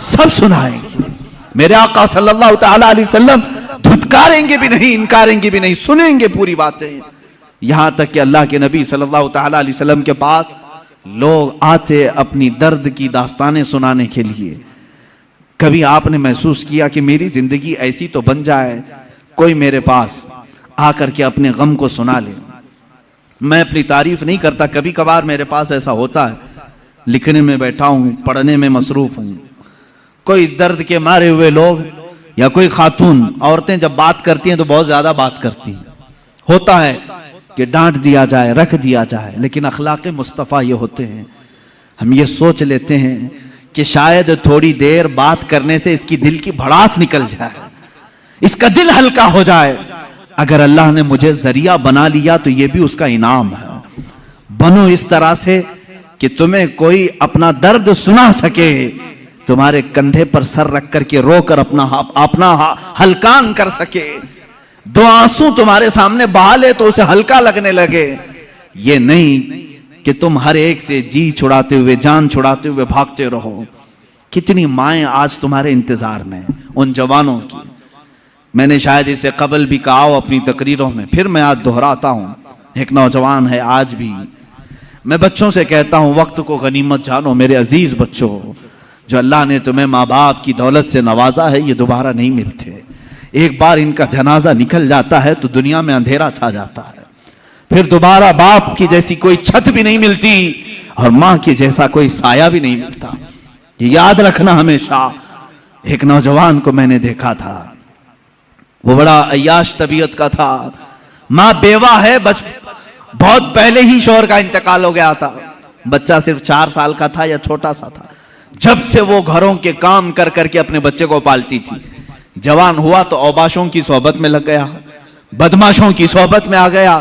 سب سنائیں گے۔ میرے آقا صلی اللہ تعالی علیہ وسلم دھتکاریں گے بھی نہیں، انکاریں گے بھی نہیں، سنیں گے پوری باتیں۔ یہاں تک کہ اللہ کے نبی صلی اللہ تعالی علیہ وسلم کے پاس لوگ آتے اپنی درد کی داستانیں سنانے کے لیے۔ کبھی آپ نے محسوس کیا کہ میری زندگی ایسی تو بن جائے کوئی میرے پاس آ کر کے اپنے غم کو سنا لے؟ میں اپنی تعریف نہیں کرتا، کبھی کبھار میرے پاس ایسا ہوتا ہے، لکھنے میں بیٹھا ہوں، پڑھنے میں مصروف ہوں، کوئی درد کے مارے ہوئے لوگ یا کوئی خاتون، عورتیں جب بات کرتی ہیں تو بہت زیادہ بات کرتی ہیں، ہوتا ہے کہ ڈانٹ دیا جائے، رکھ دیا جائے، لیکن اخلاق مصطفیٰ یہ ہوتے ہیں، ہم یہ سوچ لیتے ہیں کہ شاید تھوڑی دیر بات کرنے سے اس کی دل کی بھڑاس نکل جائے، اس کا دل ہلکا ہو جائے۔ اگر اللہ نے مجھے ذریعہ بنا لیا تو یہ بھی اس کا انعام ہے۔ بنو اس طرح سے کہ تمہیں کوئی اپنا درد سنا سکے، تمہارے کندھے پر سر رکھ کر کے رو کر اپنا ہلکان کر سکے، 2 آنسو تمہارے سامنے بہا لے تو اسے ہلکا لگنے لگے۔ یہ نہیں کہ تم ہر ایک سے جی چھڑاتے ہوئے، جان چھڑاتے ہوئے بھاگتے رہو۔ کتنی مائیں آج تمہارے انتظار میں ان جوانوں کی۔ میں نے شاید اسے قبل بھی کہا ہو اپنی تقریروں میں، پھر میں آج دہراتا ہوں۔ ایک نوجوان ہے آج بھی، میں بچوں سے کہتا ہوں وقت کو غنیمت جانو میرے عزیز بچوں، جو اللہ نے تمہیں ماں باپ کی دولت سے نوازا ہے یہ دوبارہ نہیں ملتے۔ ایک بار ان کا جنازہ نکل جاتا ہے تو دنیا میں اندھیرا چھا جاتا ہے، پھر دوبارہ باپ کی جیسی کوئی چھت بھی نہیں ملتی اور ماں کی جیسا کوئی سایہ بھی نہیں ملتا۔ یہ یاد رکھنا ہمیشہ۔ ایک نوجوان کو میں نے دیکھا تھا، وہ بڑا عیاش طبیعت کا تھا، ماں بیوہ ہے، بہت پہلے ہی شوہر کا انتقال ہو گیا تھا، بچہ صرف 4 سال کا تھا یا چھوٹا سا تھا۔ جب سے وہ گھروں کے کام کر کر کے اپنے بچے کو پالتی تھی، جوان ہوا تو اوباشوں کی صحبت میں لگ گیا، بدماشوں کی صحبت میں آ گیا۔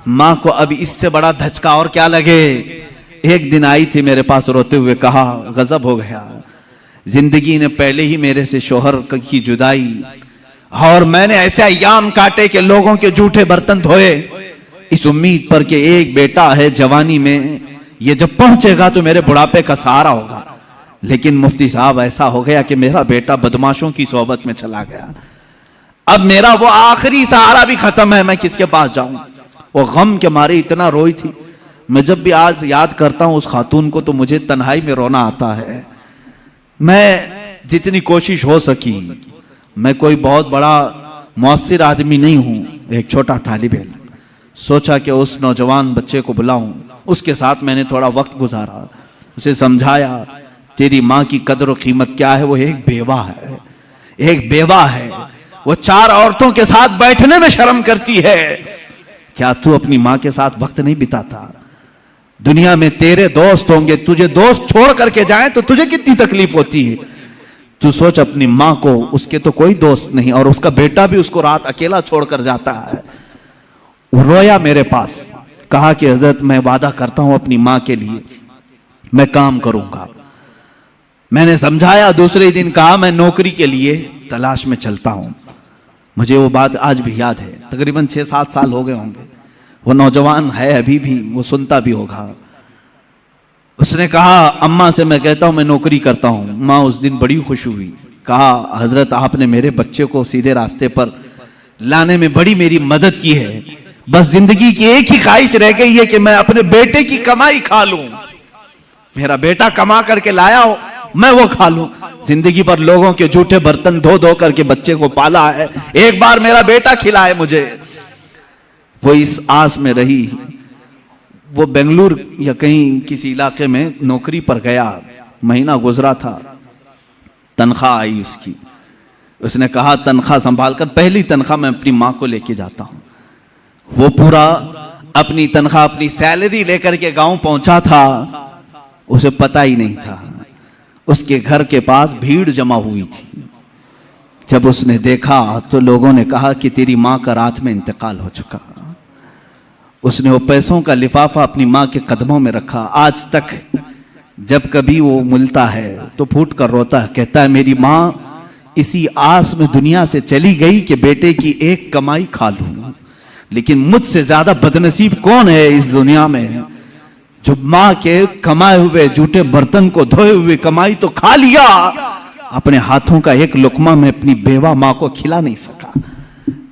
ماں کو اب اس سے بڑا دھچکا اور کیا لگے۔ ایک دن آئی تھی میرے پاس روتے ہوئے، کہا غضب ہو گیا، زندگی نے پہلے ہی میرے سے شوہر کی جدائی، اور میں نے ایسے ایام کاٹے کہ لوگوں کے جھوٹے برتن دھوئے، اس امید پر کہ ایک بیٹا ہے جوانی میں، یہ جب پہنچے گا تو میرے بڑھاپے کا سہارا ہوگا، لیکن مفتی صاحب ایسا ہو گیا کہ میرا بیٹا بدماشوں کی صحبت میں چلا گیا، اب میرا وہ آخری سہارا بھی ختم ہے، میں کس کے پاس جاؤں۔ وہ غم کے مارے اتنا روئی تھی، میں جب بھی آج یاد کرتا ہوں اس خاتون کو تو مجھے تنہائی میں رونا آتا ہے۔ میں جتنی کوشش ہو سکی، میں کوئی بہت بڑا مؤثر آدمی نہیں ہوں، ایک چھوٹا طالب علم، سوچا کہ اس نوجوان بچے کو بلاؤں، اس کے ساتھ میں نے تھوڑا وقت گزارا، اسے سمجھایا تیری ماں کی قدر و قیمت کیا ہے، وہ ایک بیوہ ہے، ایک بیوہ ہے، وہ 4 عورتوں کے ساتھ بیٹھنے میں شرم کرتی ہے، کیا تو اپنی ماں کے ساتھ وقت نہیں بتاتا؟ دنیا میں تیرے دوست ہوں گے، تجھے دوست چھوڑ کر کے جائیں تو تجھے کتنی تکلیف ہوتی ہے، تو سوچ اپنی ماں کو، اس کے تو کوئی دوست نہیں، اور اس کا بیٹا بھی اس کو رات اکیلا چھوڑ کر جاتا ہے۔ وہ رویا میرے پاس، کہا کہ حضرت میں وعدہ کرتا ہوں اپنی ماں کے لیے میں کام کروں گا۔ میں نے سمجھایا، دوسرے دن کہا میں نوکری کے لیے تلاش میں چلتا ہوں۔ مجھے وہ بات آج بھی یاد ہے، تقریباً 6-7 سال ہو گئے ہوں گے، وہ نوجوان ہے ابھی بھی، وہ سنتا بھی ہوگا۔ اس نے کہا اماں سے میں کہتا ہوں میں نوکری کرتا ہوں. ماں اس دن بڑی خوش ہوئی. کہا حضرت آپ نے میرے بچے کو سیدھے راستے پر لانے میں بڑی میری مدد کی ہے. بس زندگی کی ایک ہی خواہش رہ گئی ہے کہ میں اپنے بیٹے کی کمائی کھا لوں. میرا بیٹا کما کر کے لایا ہو میں وہ کھا لوں. زندگی پر لوگوں کے جھوٹے برتن دھو دھو کر کے بچے کو پالا ہے, ایک بار میرا بیٹا کھلائے مجھے. وہ اس آس میں رہی. وہ بنگلور یا کہیں کسی علاقے میں نوکری پر گیا. مہینہ گزرا تھا, تنخواہ آئی اس کی. اس نے کہا تنخواہ سنبھال کر, پہلی تنخواہ میں اپنی ماں کو لے کے جاتا ہوں. وہ پورا اپنی تنخواہ اپنی سیلری لے کر کے گاؤں پہنچا تھا. اسے پتا ہی نہیں تھا اس کے گھر کے پاس بھیڑ جمع ہوئی تھی. جب اس نے دیکھا تو لوگوں نے کہا کہ تیری ماں کا رات میں انتقال ہو چکا. اس نے وہ پیسوں کا لفافہ اپنی ماں کے قدموں میں رکھا. آج تک جب کبھی وہ ملتا ہے تو پھوٹ کر روتا ہے, کہتا ہے میری ماں اسی آس میں دنیا سے چلی گئی کہ بیٹے کی ایک کمائی کھا لوں. لیکن مجھ سے زیادہ بدنصیب کون ہے اس دنیا میں جو ماں کے کمائے ہوئے جھوٹے برتن کو دھوئے ہوئے کمائی تو کھا لیا, اپنے ہاتھوں کا ایک لقمہ میں اپنی بیوہ ماں کو کھلا نہیں سکا.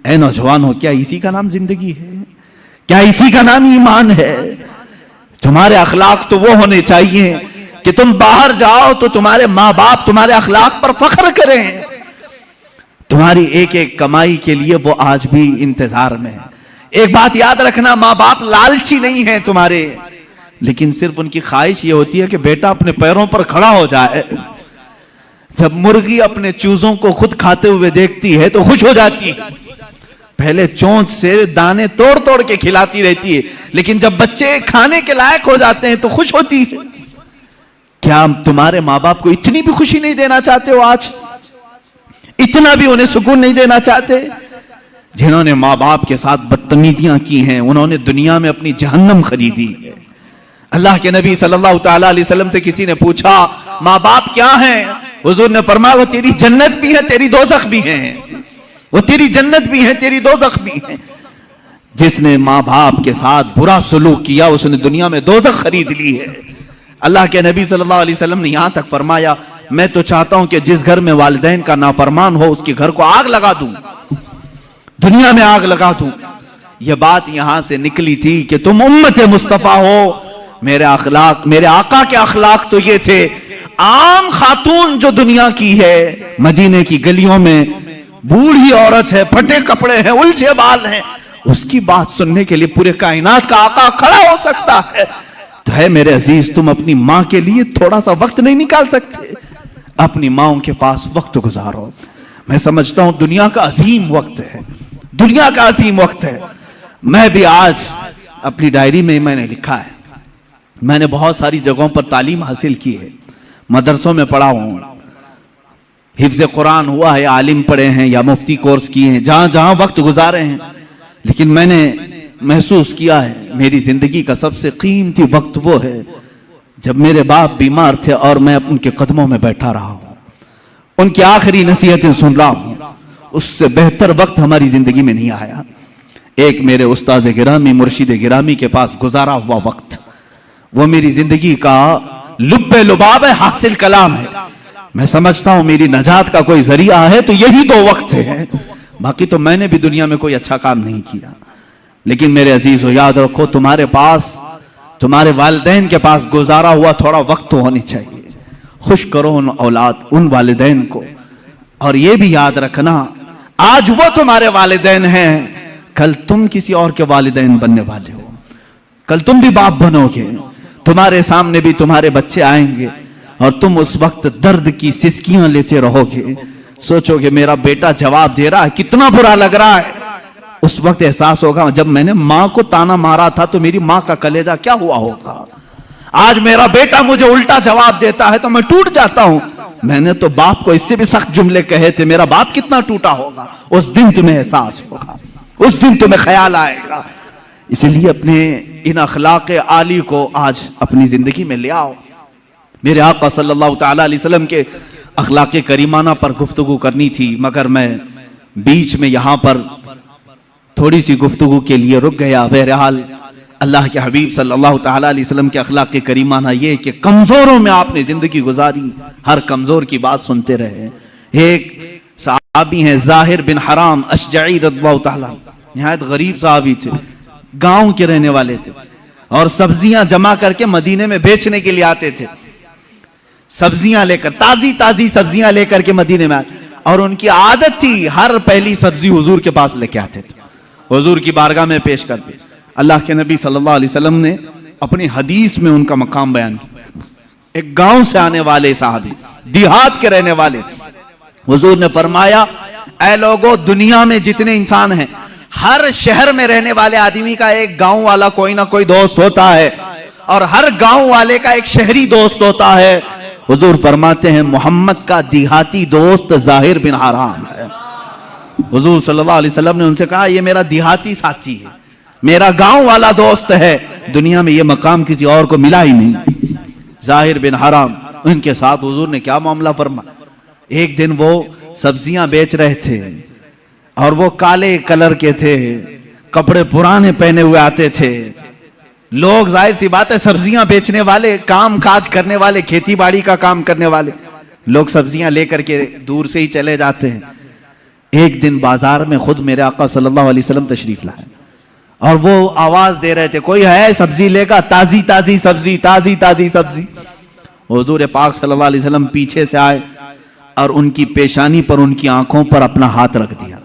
اے نوجوانوں, کیا اسی کا نام زندگی ہے؟ کیا اسی کا نام ایمان ہے؟ تمہارے اخلاق تو وہ ہونے چاہیے کہ تم باہر جاؤ تو تمہارے ماں باپ تمہارے اخلاق پر فخر کریں. تمہاری ایک ایک کمائی کے لیے وہ آج بھی انتظار میں ہے. ایک بات یاد رکھنا, ماں باپ لالچی نہیں ہیں تمہارے, لیکن صرف ان کی خواہش یہ ہوتی ہے کہ بیٹا اپنے پیروں پر کھڑا ہو جائے. جب مرغی اپنے چوزوں کو خود کھاتے ہوئے دیکھتی ہے تو خوش ہو جاتی ہے. پہلے چونچ سے دانے توڑ توڑ کے کھلاتی رہتی ہے, لیکن جب بچے کھانے کے لائق ہو جاتے ہیں تو خوش ہوتی ہے. کیا تمہارے ماں باپ کو اتنی بھی خوشی نہیں دینا چاہتے ہو؟ آج اتنا بھی انہیں سکون نہیں دینا چاہتے؟ جنہوں نے ماں باپ کے ساتھ بدتمیزیاں کی ہیں انہوں نے دنیا میں اپنی جہنم خریدی ہے. اللہ کے نبی صلی اللہ تعالیٰ علیہ وسلم سے کسی نے پوچھا ماں باپ کیا ہیں؟ حضور نے فرمایا وہ تیری جنت بھی ہے تیری دوزخ بھی ہیں. وہ تیری جنت بھی ہے تیری دوزخ بھی ہے. جس نے ماں باپ کے ساتھ برا سلوک کیا اس نے دنیا میں دوزخ خرید لی ہے. اللہ کے نبی صلی اللہ علیہ وسلم نے یہاں تک فرمایا میں تو چاہتا ہوں کہ جس گھر میں والدین کا نافرمان ہو اس کے گھر کو آگ لگا دوں, دنیا میں آگ لگا دوں. یہ بات یہاں سے نکلی تھی کہ تم امت مصطفیٰ ہو. میرے اخلاق, میرے آقا کے اخلاق تو یہ تھے. عام خاتون جو دنیا کی ہے, مدینے کی گلیوں میں بوڑھی عورت ہے, پھٹے کپڑے ہیں, الجھے بال ہیں, اس کی بات سننے کے لیے پورے کائنات کا آقا کھڑا ہو سکتا ہے. تو ہے میرے عزیز, تم اپنی ماں کے لیے تھوڑا سا وقت نہیں نکال سکتے؟ اپنی ماؤں کے پاس وقت گزارو. میں سمجھتا ہوں دنیا کا عظیم وقت ہے, دنیا کا عظیم وقت ہے. میں بھی آج اپنی ڈائری میں نے لکھا ہے, میں نے بہت ساری جگہوں پر تعلیم حاصل کی ہے, مدرسوں میں پڑھا ہوں, حفظ قرآن ہوا ہے, عالم پڑھے ہیں یا مفتی کورس کیے ہیں, جہاں جہاں وقت گزارے ہیں. لیکن میں نے محسوس کیا ہے میری زندگی کا سب سے قیمتی وقت وہ ہے جب میرے باپ بیمار تھے اور میں ان کے قدموں میں بیٹھا رہا ہوں, ان کی آخری نصیحتیں سن رہا ہوں. اس سے بہتر وقت ہماری زندگی میں نہیں آیا. ایک میرے استاد گرامی مرشد گرامی کے پاس گزارا ہوا وقت, وہ میری زندگی کا لب لباب ہے, حاصل کلام ہے. میں سمجھتا ہوں میری نجات کا کوئی ذریعہ ہے تو یہی دو وقت ہیں. باقی تو میں نے بھی دنیا میں کوئی اچھا کام نہیں کیا. لیکن میرے عزیزو یاد رکھو, تمہارے پاس, تمہارے والدین کے پاس گزارا ہوا تھوڑا وقت تو ہونی چاہیے. خوش کرو ان اولاد, ان والدین کو. اور یہ بھی یاد رکھنا آج وہ تمہارے والدین ہیں, کل تم کسی اور کے والدین بننے والے ہو. کل تم بھی باپ بنو گے, تمہارے سامنے بھی تمہارے بچے آئیں گے اور تم اس وقت درد کی سسکیاں لیتے رہو گے. سوچو کہ میرا بیٹا جواب دے رہا ہے, کتنا برا لگ رہا ہے. اس وقت احساس ہوگا جب میں نے ماں کو تانا مارا تھا تو میری ماں کا کلیجہ کیا ہوا ہوگا. آج میرا بیٹا مجھے الٹا جواب دیتا ہے تو میں ٹوٹ جاتا ہوں. میں نے تو باپ کو اس سے بھی سخت جملے کہے تھے, میرا باپ کتنا ٹوٹا ہوگا. اس دن تمہیں احساس ہوگا, اس دن تمہیں خیال آئے گا. اسی لیے اپنے ان اخلاق عالی کو آج اپنی زندگی میں لے آؤ. میرے آقا صلی اللہ تعالیٰ علیہ وسلم کے اخلاق کریمانہ پر گفتگو کرنی تھی, مگر میں بیچ میں یہاں پر تھوڑی سی گفتگو کے لیے رک گیا. بہرحال اللہ کے حبیب صلی اللہ تعالیٰ علیہ وسلم کے اخلاق کریمانہ یہ کہ کمزوروں میں آپ نے زندگی گزاری، ہر کمزور کی بات سنتے رہے۔ ایک صحابی ہیں ظاہر بن حرام اشجعی رضی اللہ تعالیٰ، نہایت غریب صحابی تھے، گاؤں کے رہنے والے تھے، اور سبزیاں جمع کر کے مدینے میں بیچنے کے لیے آتے تھے، سبزیاں لے کر، تازی تازی سبزیاں لے کر کے مدینے میں آتے، اور ان کی عادت تھی ہر پہلی سبزی حضور کے پاس لے کے آتے تھے، حضور کی بارگاہ میں پیش کرتے۔ اللہ کے نبی صلی اللہ علیہ وسلم نے اپنی حدیث میں ان کا مقام بیان کیا۔ ایک گاؤں سے آنے والے صحابی، دیہات کے رہنے والے، حضور نے فرمایا اے لوگو، دنیا میں جتنے انسان ہیں، ہر شہر میں رہنے والے آدمی کا ایک گاؤں والا کوئی نہ کوئی دوست ہوتا ہے، اور ہر گاؤں والے کا ایک شہری دوست ہوتا ہے۔ حضور فرماتے ہیں محمد کا دیہاتی دوست ظاہر بن حرام ہے۔ حضور صلی اللہ علیہ وسلم نے ان سے کہا یہ میرا دیہاتی ساتھی ہے، میرا گاؤں والا دوست ہے، دنیا میں یہ مقام کسی اور کو ملا ہی نہیں۔ ظاہر بن حرام، ان کے ساتھ حضور نے کیا معاملہ فرمایا۔ ایک دن وہ سبزیاں بیچ رہے تھے، اور وہ کالے کلر کے تھے، کپڑے پرانے پہنے ہوئے آتے تھے۔ لوگ ظاہر سی بات ہے سبزیاں بیچنے والے، کام کاج کرنے والے، کھیتی باڑی کا کام کرنے والے لوگ سبزیاں لے کر کے دور سے ہی چلے جاتے ہیں۔ ایک دن بازار میں خود میرے آقا صلی اللہ علیہ وسلم تشریف لائے، اور وہ آواز دے رہے تھے کوئی ہے سبزی لے گا، تازی تازی سبزی، تازی تازی سبزی۔ حضور پاک صلی اللہ علیہ وسلم پیچھے سے آئے اور ان کی پیشانی پر، ان کی آنکھوں پر اپنا ہاتھ رکھ دیا،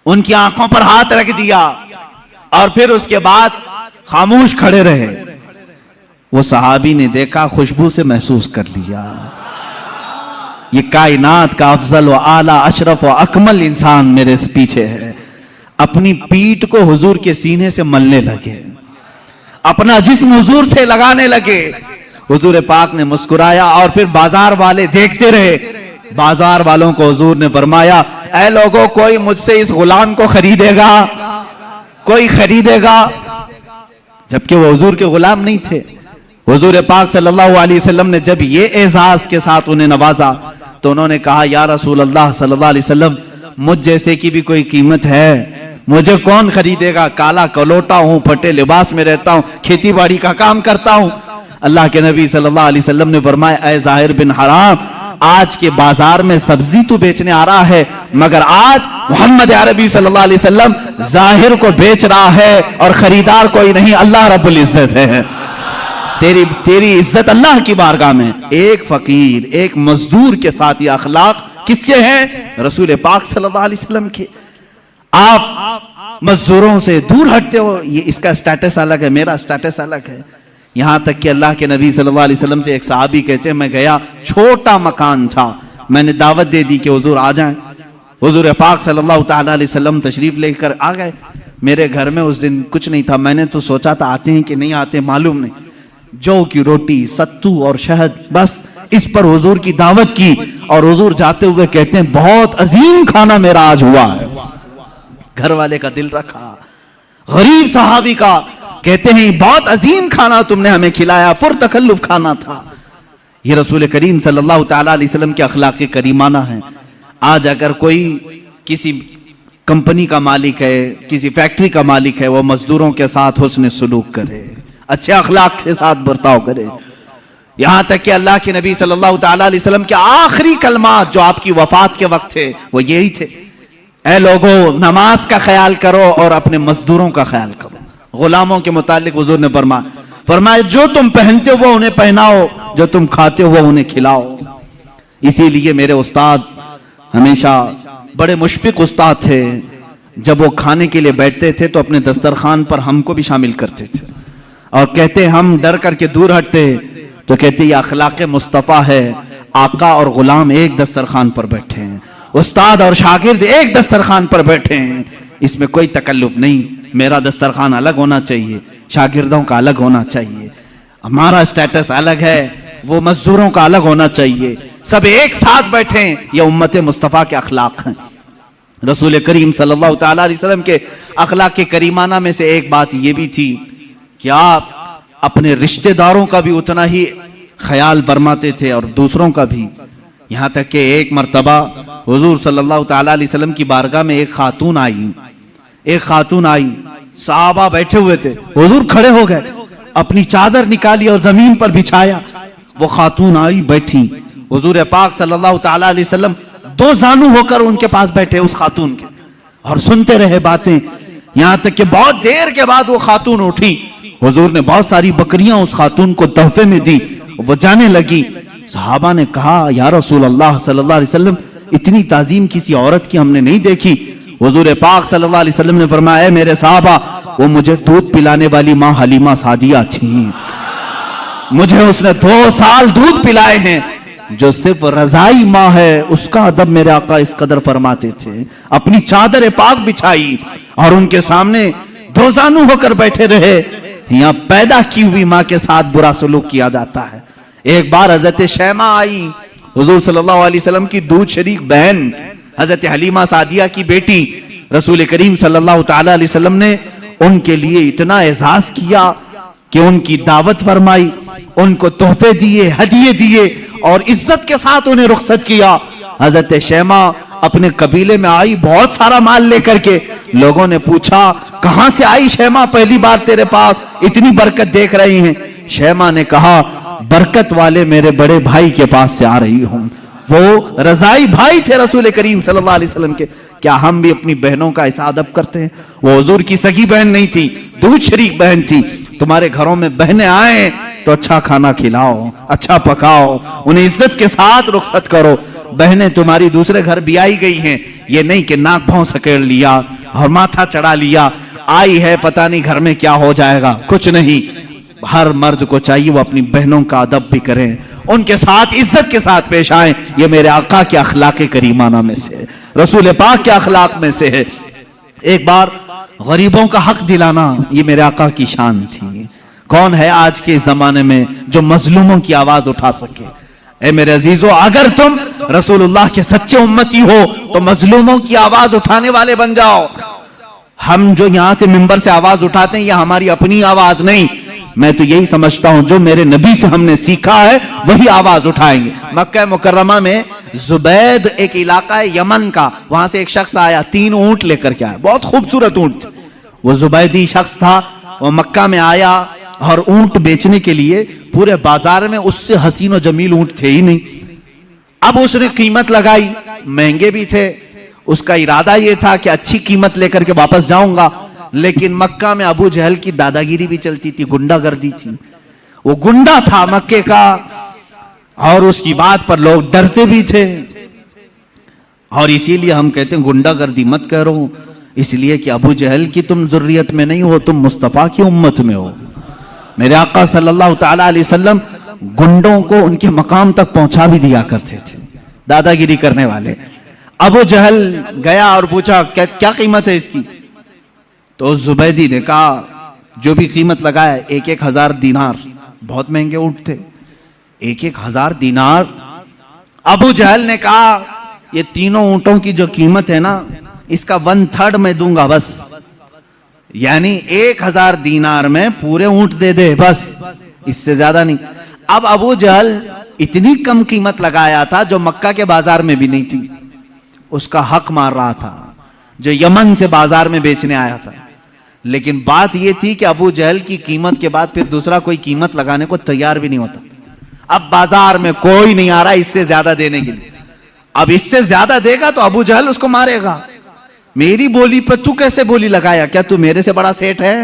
ان کی آنکھوں پر ہاتھ رکھ دیا، اور پھر اس کے بعد خاموش کھڑے رہے۔ وہ صحابی نے دیکھا، خوشبو سے محسوس کر لیا یہ کائنات کا افضل و اعلیٰ اشرف و اکمل انسان میرے پیچھے ہے۔ اپنی پیٹھ کو حضور کے سینے سے ملنے لگے، اپنا جسم حضور سے لگانے لگے۔ حضور پاک نے مسکرایا، اور پھر بازار والے دیکھتے رہے۔ بازار والوں کو حضور نے فرمایا اے لوگوں، کوئی مجھ سے اس غلام کو خریدے گا؟ کوئی خریدے گا؟ جبکہ وہ حضور کے غلام نہیں تھے۔ حضور پاک صلی اللہ علیہ وسلم نے جب یہ اعزاز کے ساتھ انہیں نوازا تو انہوں نے کہا یا رسول اللہ صلی اللہ علیہ وسلم، مجھ جیسے کی بھی کوئی قیمت ہے؟ مجھے کون خریدے گا؟ کالا کلوٹا ہوں، پھٹے لباس میں رہتا ہوں، کھیتی باڑی کا کام کرتا ہوں۔ اللہ کے نبی صلی اللہ علیہ وسلم نے فرمایا اے ظاہر بن حرام، آج کے بازار میں سبزی تو بیچنے آ رہا ہے، مگر آج محمد عربی صلی اللہ علیہ وسلم ظاہر کو بیچ رہا ہے، اور خریدار کوئی نہیں، اللہ رب العزت ہے۔ تیری عزت اللہ کی بارگاہ میں۔ ایک فقیر، ایک مزدور کے ساتھ یہ اخلاق کس کے ہیں؟ رسول پاک صلی اللہ علیہ وسلم کے۔ آپ مزدوروں سے دور ہٹتے ہو، یہ اس کا سٹیٹس الگ ہے، میرا سٹیٹس الگ ہے۔ یہاں تک کہ اللہ کے نبی صلی اللہ علیہ وسلم سے ایک صحابی کہتے ہیں میں گیا، چھوٹا مکان تھا، میں نے دعوت دے دی کہ حضور آ جائیں۔ حضور پاک صلی اللہ تعالیٰ علیہ وسلم تشریف لے کر آ گئے۔ میرے گھر میں اس دن کچھ نہیں تھا، میں نے تو سوچا تھا آتے ہیں کہ نہیں آتے معلوم نہیں، جو کی روٹی، ستو اور شہد، بس اس پر حضور کی دعوت کی، اور حضور جاتے ہوئے کہتے ہیں بہت عظیم کھانا میرا آج ہوا ہے۔ گھر والے کا دل رکھا، غریب صحابی کا، کہتے ہیں بہت عظیم کھانا تم نے ہمیں کھلایا، پر تکلف کھانا تھا۔ یہ رسول کریم صلی اللہ تعالیٰ علیہ وسلم کے اخلاق کریمانہ ہیں۔ آج اگر کوئی کسی کمپنی کا مالک ہے، کسی فیکٹری کا مالک ہے، وہ مزدوروں کے ساتھ حسن سلوک کرے، اچھے اخلاق کے ساتھ برتاؤ کرے۔ یہاں تک کہ اللہ کے نبی صلی اللہ تعالیٰ علیہ وسلم کے آخری کلمات جو آپ کی وفات کے وقت تھے وہ یہی تھے، اے لوگو نماز کا خیال کرو اور اپنے مزدوروں کا خیال کرو۔ غلاموں کے متعلق حضور نے فرمایا جو تم پہنتے ہو انہیں پہناؤ، جو تم کھاتے ہو انہیں کھلاؤ۔ اسی لیے میرے استاد ہمیشہ بڑے مشفق استاد تھے، جب وہ کھانے کے لیے بیٹھتے تھے تو اپنے دسترخوان پر ہم کو بھی شامل کرتے تھے، اور کہتے ہم ڈر کر کے دور ہٹتے تو کہتے یہ اخلاق مصطفیٰ ہے، آقا اور غلام ایک دسترخوان پر بیٹھے ہیں، استاد اور شاگرد ایک دسترخوان پر بیٹھے ہیں، اس میں کوئی تکلف نہیں۔ میرا دسترخوان الگ ہونا چاہیے، شاگردوں کا الگ ہونا چاہیے، ہمارا سٹیٹس الگ ہے، وہ مزدوروں کا الگ ہونا چاہیے، سب ایک ساتھ بیٹھیں۔ یہ امت مصطفیٰ کے اخلاق ہیں۔ رسول کریم صلی اللہ تعالیٰ علیہ وسلم کے اخلاق کے کریمانہ میں سے ایک بات یہ بھی تھی کہ آپ اپنے رشتہ داروں کا بھی اتنا ہی خیال فرماتے تھے اور دوسروں کا بھی۔ یہاں تک کہ ایک مرتبہ حضور صلی اللہ تعالیٰ علیہ وسلم کی بارگاہ میں ایک خاتون آئی، صحابہ بیٹھے ہوئے تھے, حضور کھڑے ہو گئے, اپنی چادر نکالی اور زمین پر بچھایا. وہ خاتون آئی بیٹھی, حضور پاک صلی اللہ تعالی علیہ وسلم دو زانو ہو کر ان کے پاس بیٹھے اس خاتون کے, اور سنتے رہے باتیں, یہاں تک کہ بہت دیر کے بعد وہ خاتون اٹھی. حضور نے بہت ساری بکریاں اس خاتون کو تحفے میں دی, وہ جانے لگی. صحابہ نے کہا یا رسول اللہ صلی اللہ علیہ وسلم, اتنی تعظیم کسی عورت کی ہم نے نہیں دیکھی. حضور پاک صلی اللہ علیہ وسلم نے فرمایا, اے میرے صحابہ, وہ مجھے دودھ پلانے والی ماں حلیمہ سعدیہ تھیں, مجھے اس نے 2 سال دودھ پلائے ہیں. جو صرف رضائی ماں ہے اس کا ادب میرے آقا اس قدر فرماتے تھے. اپنی چادر پاک بچھائی اور ان کے سامنے دو زانو ہو کر بیٹھے رہے. یہاں پیدا کی ہوئی ماں کے ساتھ برا سلوک کیا جاتا ہے. ایک بار حضرت شیمہ آئی, حضور صلی اللہ علیہ وسلم کی دودھ شریک بہن حضرت حلیمہ سعدیہ کی بیٹی. رسول کریم صلی اللہ تعالی علیہ وسلم نے ان کے لیے اتنا اعزاز کیا کہ ان کی دعوت فرمائی, ان کو تحفے دیے, ہدیے دیے, اور عزت کے ساتھ انہیں رخصت کیا. حضرت شیمہ اپنے قبیلے میں آئی بہت سارا مال لے کر کے. لوگوں نے پوچھا کہاں سے آئی شیمہ, پہلی بار تیرے پاس, اتنی برکت دیکھ رہی ہیں. شیمہ نے کہا برکت والے میرے بڑے بھائی کے پاس سے آ رہی ہوں. وہ رضائی بھائی تھے رسول کریم صلی اللہ علیہ وسلم کے. کیا ہم بھی اپنی بہنوں کا ایسا ادب کرتے ہیں؟ وہ حضور کی سگی بہن نہیں تھی, دودھ شریک بہن تھی. تمہارے گھروں میں بہنیں آئیں تو اچھا کھانا کھلاؤ, اچھا پکاؤ, انہیں عزت کے ساتھ رخصت کرو. بہنیں تمہاری دوسرے گھر بھی آئی گئی ہیں, یہ نہیں کہ ناک بھاؤں سکیڑ لیا اور ماتھا چڑھا لیا, آئی ہے پتہ نہیں گھر میں کیا ہو جائے گا. کچھ نہیں, ہر مرد کو چاہیے وہ اپنی بہنوں کا ادب بھی کریں, ان کے ساتھ عزت کے ساتھ پیش آئیں. یہ میرے آقا کے اخلاق کریمانہ میں سے ہے, رسول پاک کے اخلاق میں سے ہے. ایک بار غریبوں کا حق دلانا یہ میرے آقا کی شان تھی. کون ہے آج کے زمانے میں جو مظلوموں کی آواز اٹھا سکے؟ اے میرے عزیزو, اگر تم رسول اللہ کے سچے امتی ہو تو مظلوموں کی آواز اٹھانے والے بن جاؤ. ہم جو یہاں سے منبر سے آواز اٹھاتے ہیں یہ ہماری اپنی آواز نہیں. میں تو یہی سمجھتا ہوں جو میرے نبی سے ہم نے سیکھا ہے وہی آواز اٹھائیں گے. مکہ مکرمہ میں زبید ایک علاقہ ہے یمن کا, وہاں سے ایک شخص آیا, 3 اونٹ لے کر کے آیا, بہت خوبصورت اونٹ. وہ زبیدی شخص تھا, وہ مکہ میں آیا اور اونٹ بیچنے کے لیے پورے بازار میں اس سے حسین و جمیل اونٹ تھے ہی نہیں. اب اس نے قیمت لگائی, مہنگے بھی تھے. اس کا ارادہ یہ تھا کہ اچھی قیمت لے کر کے واپس جاؤں گا, لیکن مکہ میں ابو جہل کی دادا گیری بھی چلتی تھی, گنڈا گردی تھی. وہ گنڈا تھا مکے کا, اور اس کی بات پر لوگ ڈرتے بھی تھے. اور اسی لیے ہم کہتے ہیں گنڈا گردی مت کرو, اس لیے کہ ابو جہل کی تم ذریت میں نہیں ہو, تم مصطفیٰ کی امت میں ہو. میرے آقا صلی اللہ تعالی علیہ وسلم گنڈوں کو ان کے مقام تک پہنچا بھی دیا کرتے تھے, دادا گیری کرنے والے. ابو جہل گیا اور پوچھا کیا قیمت ہے اس کی؟ تو زبیدی نے کہا جو بھی قیمت لگایا 1,000 دینار, بہت مہنگے اونٹ تھے, 1,000 دینار. ابو جہل نے کہا یہ تینوں اونٹوں کی جو قیمت ہے نا اس کا 1/3 میں دوں گا بس, یعنی 1,000 دینار میں پورے اونٹ دے دے بس, اس سے زیادہ نہیں. اب ابو جہل اتنی کم قیمت لگایا تھا جو مکہ کے بازار میں بھی نہیں تھی, اس کا حق مار رہا تھا جو یمن سے بازار میں بیچنے آیا تھا. لیکن بات یہ تھی کہ ابو جہل کی قیمت کے بعد پھر دوسرا کوئی قیمت لگانے کو تیار بھی نہیں ہوتا. اب بازار میں کوئی نہیں آ رہا اس سے زیادہ دینے کے لیے. اب اس سے زیادہ دے گا تو ابو جہل اس کو مارے گا, میری بولی پہ تو کیسے بولی لگایا, کیا تو میرے سے بڑا سیٹ ہے؟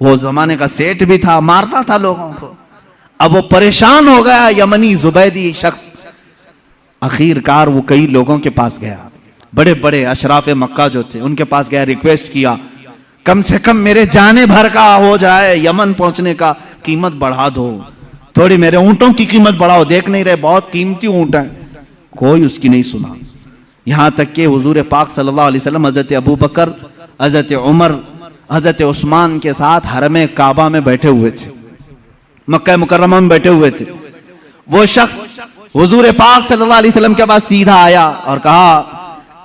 وہ زمانے کا سیٹ بھی تھا, مارتا تھا لوگوں کو. اب وہ پریشان ہو گیا یمنی زبیدی شخص. آخر کار وہ کئی لوگوں کے پاس گیا, بڑے بڑے اشراف مکہ جو تھے ان کے پاس گیا, ریکویسٹ کیا کم سے کم میرے جانے بھر کا ہو جائے, یمن پہنچنے کا قیمت بڑھا دو, تھوڑی میرے اونٹوں کی قیمت بڑھاؤ, دیکھ نہیں رہے بہت قیمتی اونٹ ہیں. کوئی اس کی نہیں سنا. یہاں تک کہ حضور پاک صلی اللہ علیہ وسلم حضرت ابو بکر, حضرت عمر, حضرت عثمان کے ساتھ حرم کعبہ میں بیٹھے ہوئے تھے, مکہ مکرمہ میں بیٹھے ہوئے تھے. وہ شخص حضور پاک صلی اللہ علیہ وسلم کے پاس سیدھا آیا اور کہا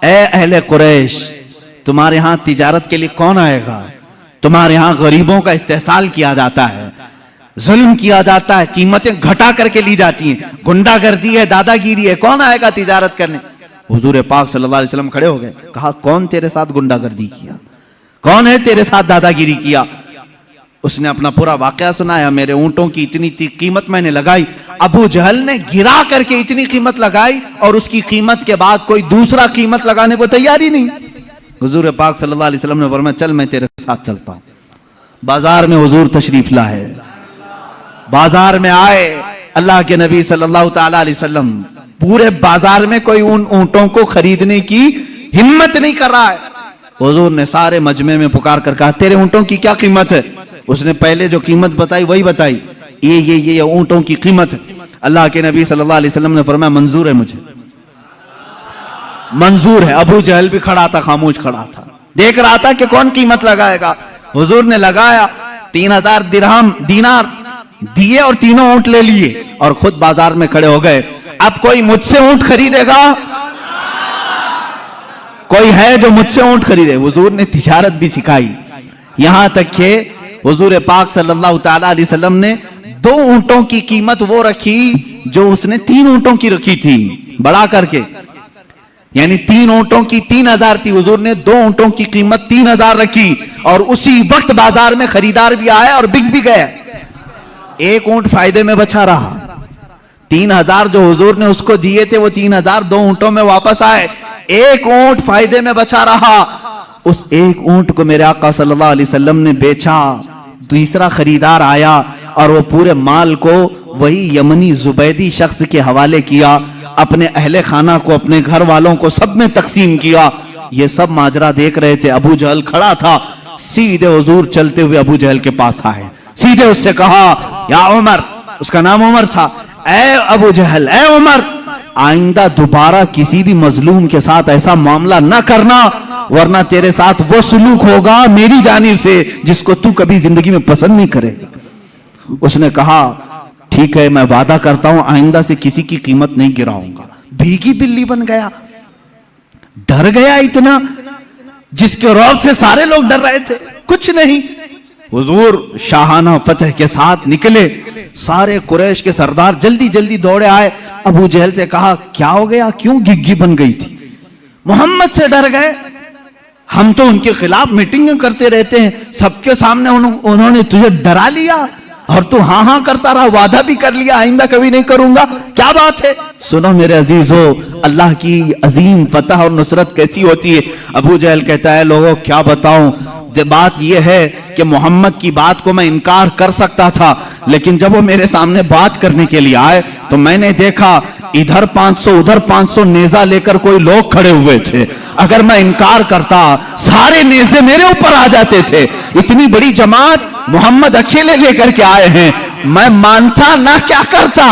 اے اہل قریش, تمہارے ہاں تجارت کے لیے کون آئے گا؟ تمہارے ہاں غریبوں کا استحصال کیا جاتا ہے, ظلم کیا جاتا ہے, قیمتیں گھٹا کر کے لی جاتی ہیں, گنڈا گردی ہے, دادا گیری ہے, کون آئے گا تجارت کرنے؟ حضور پاک صلی اللہ علیہ وسلم کھڑے ہو گئے, کہا کون تیرے ساتھ گنڈا گردی کیا, کون ہے تیرے ساتھ داداگیری کیا؟ اس نے اپنا پورا واقعہ سنایا، میرے اونٹوں کی اتنی قیمت میں نے لگائی، ابو جہل نے گرا کر کے اتنی قیمت لگائی اور اس کی قیمت کے بعد کوئی دوسرا قیمت لگانے کو تیار ہی نہیں۔ حضور پاک صلی اللہ علیہ وسلم نے فرمایا چل میں تیرے ساتھ چلتا ہوں۔ بازار میں حضور تشریف لائے، بازار میں آئے اللہ کے نبی صلی اللہ تعالی علیہ وسلم، پورے بازار میں کوئی ان اونٹوں کو خریدنے کی ہمت نہیں کر رہا ہے۔ حضور نے سارے مجمع میں پکار کر کہا تیرے اونٹوں کی کیا قیمت ہے؟ اس نے پہلے جو قیمت بتائی وہی بتائی، یہ اونٹوں کی قیمت ہے۔ اللہ کے نبی صلی اللہ علیہ وسلم نے فرمایا منظور ہے، مجھے منظور ہے۔ ابو جہل بھی کھڑا تھا، خاموش کھڑا تھا، دیکھ رہا تھا کہ کون قیمت لگائے گا۔ حضور نے لگایا، 3000 درہم دینار دیے اور تینوں اونٹ لے لیے اور خود بازار میں کھڑے ہو گئے۔ اب کوئی مجھ سے اونٹ خریدے گا؟ کوئی ہے جو مجھ سے اونٹ خریدے؟ حضور نے تجارت بھی سکھائی، یہاں تک کہ حضور پاک صلی اللہ تعالی علیہ وسلم نے 2 اونٹوں کی قیمت وہ رکھی جو اس نے 3 اونٹوں کی رکھی تھی، بڑا کر کے، یعنی 3 اونٹوں کی 3000 تھی، حضور نے 2 اونٹوں کی قیمت 3000 رکھی اور اسی وقت بازار میں خریدار بھی آئے اور بک بھی گئے۔ ایک اونٹ فائدے میں بچا رہا، 3000 جو حضور نے اس کو دیے تھے وہ 3000 2 اونٹوں میں واپس آئے، ایک اونٹ فائدے میں بچا رہا۔ اس ایک اونٹ کو میرے آقا صلی اللہ علیہ وسلم نے بیچا، دوسرا خریدار آیا اور وہ پورے مال کو وہی یمنی زبیدی شخص کے حوالے کیا، اپنے اہل خانہ کو، اپنے گھر والوں کو سب میں تقسیم کیا۔ یہ سب ماجرا دیکھ رہے تھے، ابو جہل کھڑا تھا، سیدھے حضور چلتے ہوئے ابو جہل کے پاس آئے، سیدھے اس سے کہا یا عمر، اس کا نام عمر تھا، اے ابو جہل، اے عمر، آئندہ دوبارہ کسی بھی مظلوم کے ساتھ ایسا معاملہ نہ کرنا، ورنہ تیرے ساتھ وہ سلوک ہوگا میری جانب سے جس کو تو کبھی زندگی میں پسند نہیں کرے۔ اس نے کہا ٹھیک ہے، میں وعدہ کرتا ہوں آئندہ سے کسی کی قیمت نہیں گراؤں گا۔ بھیگی بلی بن گیا، ڈر گیا اتنا، جس کے رعب سے سارے لوگ ڈر رہے تھے، کچھ نہیں۔ حضور شاہانہ فتح کے ساتھ نکلے، سارے قریش کے سردار جلدی جلدی دوڑے آئے۔ ابو جہل سے کہا کیا ہو گیا، کیوں گگی بن گئی تھی؟ محمد سے ڈر گئے؟ ہم تو ان کے خلاف میٹنگیں کرتے رہتے ہیں، سب کے سامنے انہوں نے تجھے ڈرا لیا اور تو ہاں ہاں کرتا رہا، وعدہ بھی کر لیا آئندہ کبھی نہیں کروں گا، کیا بات ہے؟ سنو میرے عزیزو، اللہ کی عظیم فتح اور نصرت کیسی ہوتی ہے۔ ابو جہل کہتا ہے لوگوں کیا بتاؤں، بات یہ ہے کہ محمد کی بات کو میں انکار کر سکتا تھا، لیکن جب وہ میرے سامنے بات کرنے کے لیے آئے تو میں نے دیکھا ادھر 500 ادھر 500 نیزہ لے کر کوئی لوگ کھڑے ہوئے تھے، اگر میں انکار کرتا سارے نیزے میرے اوپر آ جاتے تھے۔ اتنی بڑی جماعت محمد اکیلے لے کر کے آئے ہیں، میں مانتا نہ کیا کرتا،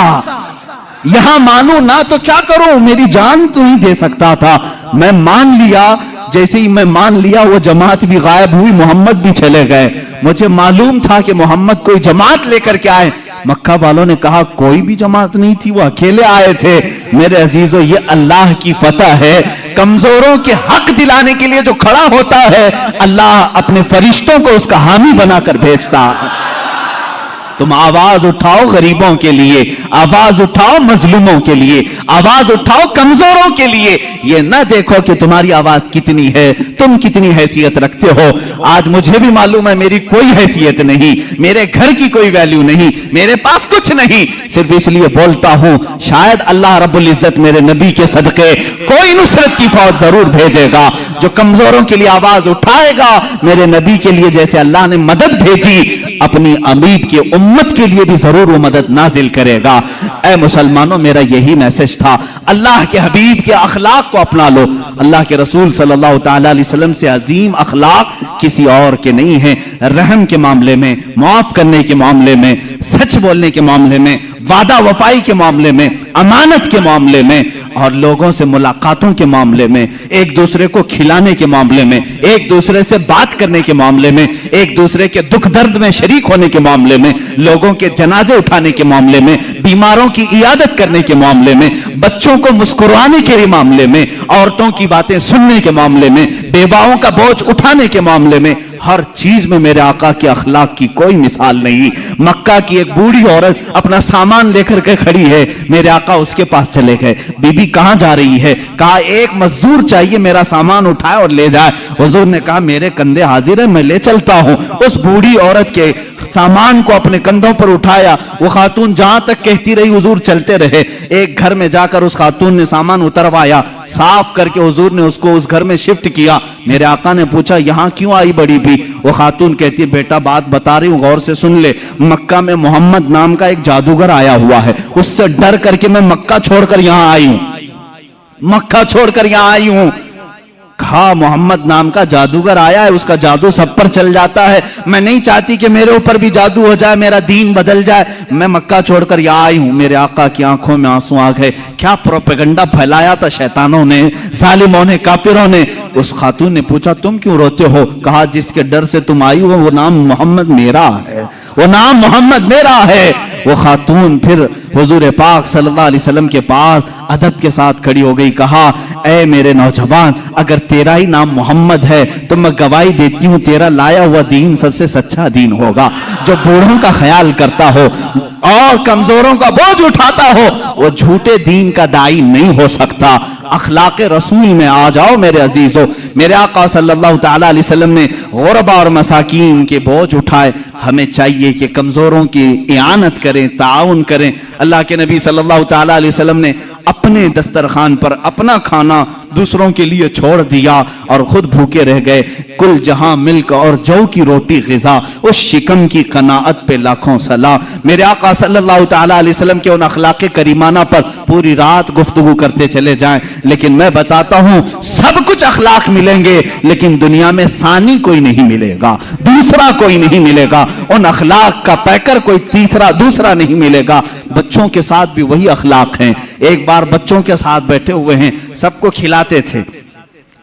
یہاں مانوں نہ تو کیا کروں، میری جان تو ہی دے سکتا تھا۔ میں مان لیا، جیسے ہی میں مان لیا وہ جماعت بھی غائب ہوئی، محمد بھی چلے گئے۔ مجھے معلوم تھا کہ محمد کوئی جماعت لے کر کے آئے۔ مکہ والوں نے کہا کوئی بھی جماعت نہیں تھی، وہ اکیلے آئے تھے۔ میرے عزیزو، یہ اللہ کی فتح ہے، کمزوروں کے حق دلانے کے لیے جو کھڑا ہوتا ہے اللہ اپنے فرشتوں کو اس کا حامی بنا کر بھیجتا ہے۔ تم آواز اٹھاؤ غریبوں کے لیے، آواز اٹھاؤ مظلوموں کے لیے، آواز اٹھاؤ کمزوروں کے لیے، یہ نہ دیکھو کہ تمہاری آواز کتنی ہے، تم کتنی حیثیت رکھتے ہو۔ آج مجھے بھی معلوم ہے میری کوئی حیثیت نہیں، میرے گھر کی کوئی ویلیو نہیں، میرے پاس کچھ نہیں، صرف اس لیے بولتا ہوں شاید اللہ رب العزت میرے نبی کے صدقے کوئی نصرت کی فوج ضرور بھیجے گا جو کمزوروں کے لیے آواز اٹھائے گا۔ میرے نبی کے لیے جیسے اللہ نے مدد بھیجی، اپنی امید کی امت کے لیے بھی ضرور وہ مدد نازل کرے گا۔ اے مسلمانوں، میرا یہی میسج تھا، اللہ کے حبیب کے اخلاق کو اپنا لو۔ اللہ کے رسول صلی اللہ تعالی علیہ وسلم سے عظیم اخلاق کسی اور کے نہیں ہیں۔ رحم کے معاملے میں، معاف کرنے کے معاملے میں، سچ بولنے کے معاملے میں، وعدہ وفائی کے معاملے میں، امانت کے معاملے میں، اور لوگوں سے ملاقاتوں کے معاملے میں، ایک دوسرے کو کھلانے کے معاملے میں، ایک دوسرے سے بات کرنے کے معاملے میں، ایک دوسرے کے دکھ درد میں شریک ہونے کے معاملے میں، لوگوں کے جنازے اٹھانے کے معاملے میں، بیماروں کی عیادت کرنے کے معاملے میں، بچوں کو مسکرانے کے معاملے میں، عورتوں کی باتیں سننے کے معاملے میں، بیواؤں کا بوجھ اٹھانے کے معاملے میں، ہر چیز میں میرے آقا کے اخلاق کی کوئی مثال نہیں. مکہ کی ایک بوڑھی عورت اپنا سامان لے کر کے کھڑی ہے, میرے آقا اس کے پاس چلے گئے. بی بی کہاں جا رہی ہے؟ کہا ایک مزدور چاہیے میرا سامان اٹھائے اور لے جائے. حضور نے کہا میرے کندھے حاضر ہیں, میں لے چلتا ہوں. اس بوڑھی عورت کے سامان کو اپنے کندھوں پر اٹھایا. وہ خاتون جہاں تک کہتی رہی حضور چلتے رہے. ایک گھر میں جا کر اس خاتون نے سامان اتروایا, صاف کر کے حضور نے اس کو اس گھر میں شفٹ کیا. میرے آقا نے پوچھا یہاں کیوں آئی بڑی بھی؟ وہ خاتون کہتی بیٹا بات بتا رہی ہوں غور سے سن لے. مکہ میں محمد نام کا ایک جادوگر آیا ہوا ہے, اس سے ڈر کر کے میں مکہ چھوڑ کر یہاں آئی ہوں, مکہ چھوڑ کر یہاں آئی ہوں. کہا محمد نام کا جادوگر آیا ہے, اس کا جادو سب پر چل جاتا ہے, میں نہیں چاہتی کہ میرے اوپر بھی جادو ہو جائے, میرا دین بدل جائے, میں مکہ چھوڑ کر یہاں آئی ہوں. میرے آقا کی آنکھوں میں آنسو آ گئے. کیا پروپیگنڈا پھیلایا تھا شیطانوں نے, ظالموں نے, کافروں نے. اس خاتون نے پوچھا تم کیوں روتے ہو؟ کہا جس کے ڈر سے تم آئی ہو وہ نام محمد میرا ہے, وہ نام محمد میرا ہے. وہ خاتون پھر حضور پاک صلی اللہ علیہ وسلم کے پاس ادب کے ساتھ کھڑی ہو گئی. کہا اے میرے نوجوان, اگر تیرا ہی نام محمد ہے تو میں گواہی دیتی ہوں تیرا لایا ہوا دین سب سے سچا دین ہوگا. جو بوڑھوں کا خیال کرتا ہو اور کمزوروں کا بوجھ اٹھاتا ہو وہ جھوٹے دین کا داعی نہیں ہو سکتا. اخلاق رسول میں آ جاؤ میرے عزیزو. میرے آقا صلی اللہ تعالی علیہ وسلم نے غربا اور مساکین کے بوجھ اٹھائے. ہمیں چاہیے کہ کمزوروں کی اعانت کریں, تعاون کریں. اللہ کے نبی صلی اللہ تعالی علیہ وسلم نے اپنے دسترخوان پر اپنا کھانا دوسروں کے لیے چھوڑ دیا اور خود بھوکے رہ گئے. کل جہاں ملک اور جو کی روٹی غذا, اس شکم کی قناعت پہ لاکھوں سلام. میرے آقا صلی اللہ تعالی علیہ وسلم کے ان اخلاق کریمانہ پر پوری رات گفتگو کرتے چلے جائیں, لیکن میں بتاتا ہوں سب کچھ اخلاق ملیں گے لیکن دنیا میں ثانی کوئی نہیں ملے گا, دوسرا کوئی نہیں ملے گا. ان اخلاق کا پیکر کوئی دوسرا نہیں ملے گا. بچوں کے ساتھ بھی وہی اخلاق ہیں. ایک بار بچوں کے ساتھ بیٹھے ہوئے ہیں, سب کو کھلاتے تھے.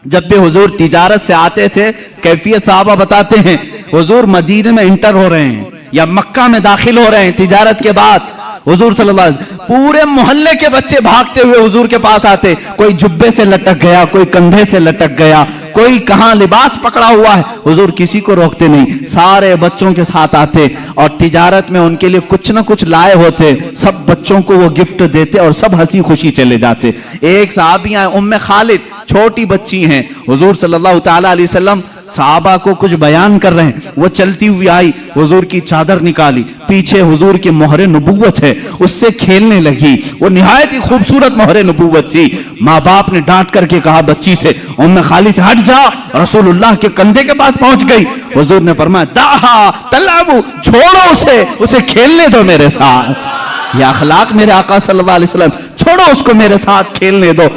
جب بھی حضور تجارت سے آتے تھے, کیفیت صحابہ بتاتے ہیں حضور مدینے میں انٹر ہو رہے ہیں یا مکہ میں داخل ہو رہے ہیں تجارت کے بعد, حضور صلی اللہ علیہ وسلم پورے محلے کے بچے بھاگتے ہوئے حضور کے پاس آتے. کوئی جبے سے لٹک گیا, کوئی کندھے سے لٹک گیا, کوئی کہاں لباس پکڑا ہوا ہے, حضور کسی کو روکتے نہیں, سارے بچوں کے ساتھ آتے اور تجارت میں ان کے لیے کچھ نہ کچھ لائے ہوتے, سب بچوں کو وہ گفٹ دیتے اور سب ہنسی خوشی چلے جاتے. ایک صحابی ہیں ام خالد, چھوٹی بچی ہیں, حضور صلی اللہ تعالی علیہ وسلم صحابہ کو کچھ بیان کر رہے ہیں, وہ چلتی ہوئی آئی, حضور کی چادر نکالی, پیچھے حضور کے مہر نبوت ہے, اس سے کھیلنے لگی. وہ نہایت ہی خوبصورت مہر نبوت تھی. ماں باپ نے ڈانٹ کر کے کہا بچی سے ام خالد سے ہٹ جا. رسول اللہ کے کندھے کے پاس پہنچ گئی. حضور نے فرمایا دعھا تلعبو, چھوڑو اسے کھیلنے دو میرے ساتھ. یہ اخلاق میرے آقا صلی اللہ علیہ وسلم, چھوڑو اس کو میرے ساتھ کھیلنے دو.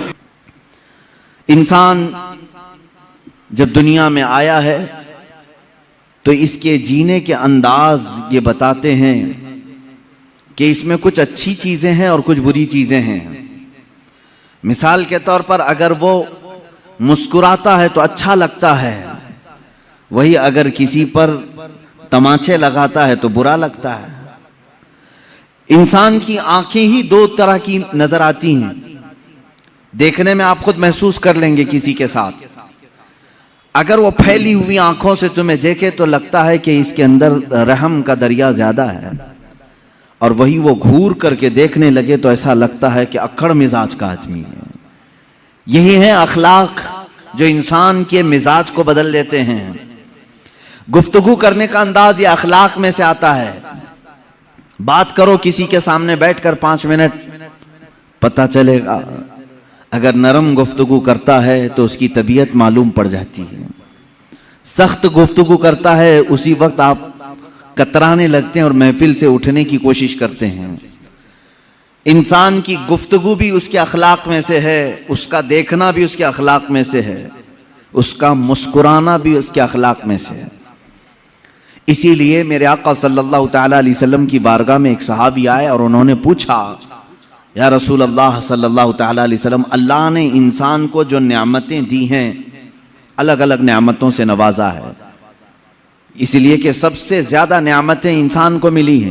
انسان جب دنیا میں آیا ہے تو اس کے جینے کے انداز یہ بتاتے ہیں کہ اس میں کچھ اچھی چیزیں ہیں اور کچھ بری چیزیں ہیں. مثال کے طور پر اگر وہ مسکراتا ہے تو اچھا لگتا ہے, وہی اگر کسی پر تماچے لگاتا ہے تو برا لگتا ہے. انسان کی آنکھیں ہی دو طرح کی نظر آتی ہیں, دیکھنے میں آپ خود محسوس کر لیں گے کسی کے ساتھ. اگر وہ پھیلی ہوئی آنکھوں سے تمہیں دیکھے تو لگتا ہے کہ اس کے اندر رحم کا دریا زیادہ ہے, اور وہی وہ گھور کر کے دیکھنے لگے تو ایسا لگتا ہے کہ اکڑ مزاج کا آدمی ہے. یہی ہے اخلاق جو انسان کے مزاج کو بدل دیتے ہیں. گفتگو کرنے کا انداز یہ اخلاق میں سے آتا ہے. بات کرو کسی کے سامنے بیٹھ کر 5 منٹ, پتہ چلے گا اگر نرم گفتگو کرتا ہے تو اس کی طبیعت معلوم پڑ جاتی ہے. سخت گفتگو کرتا ہے اسی وقت آپ کترانے لگتے ہیں اور محفل سے اٹھنے کی کوشش کرتے ہیں. انسان کی گفتگو بھی اس کے اخلاق میں سے ہے, اس کا دیکھنا بھی اس کے اخلاق میں سے ہے, اس کا مسکرانا بھی اس کے اخلاق میں سے ہے. اسی لیے میرے آقا صلی اللہ تعالی علیہ وسلم کی بارگاہ میں ایک صحابی آئے اور انہوں نے پوچھا یا رسول اللہ صلی اللہ تعالی علیہ وسلم, اللہ نے انسان کو جو نعمتیں دی ہیں الگ الگ نعمتوں سے نوازا ہے, اس لیے کہ سب سے زیادہ نعمتیں انسان کو ملی ہیں.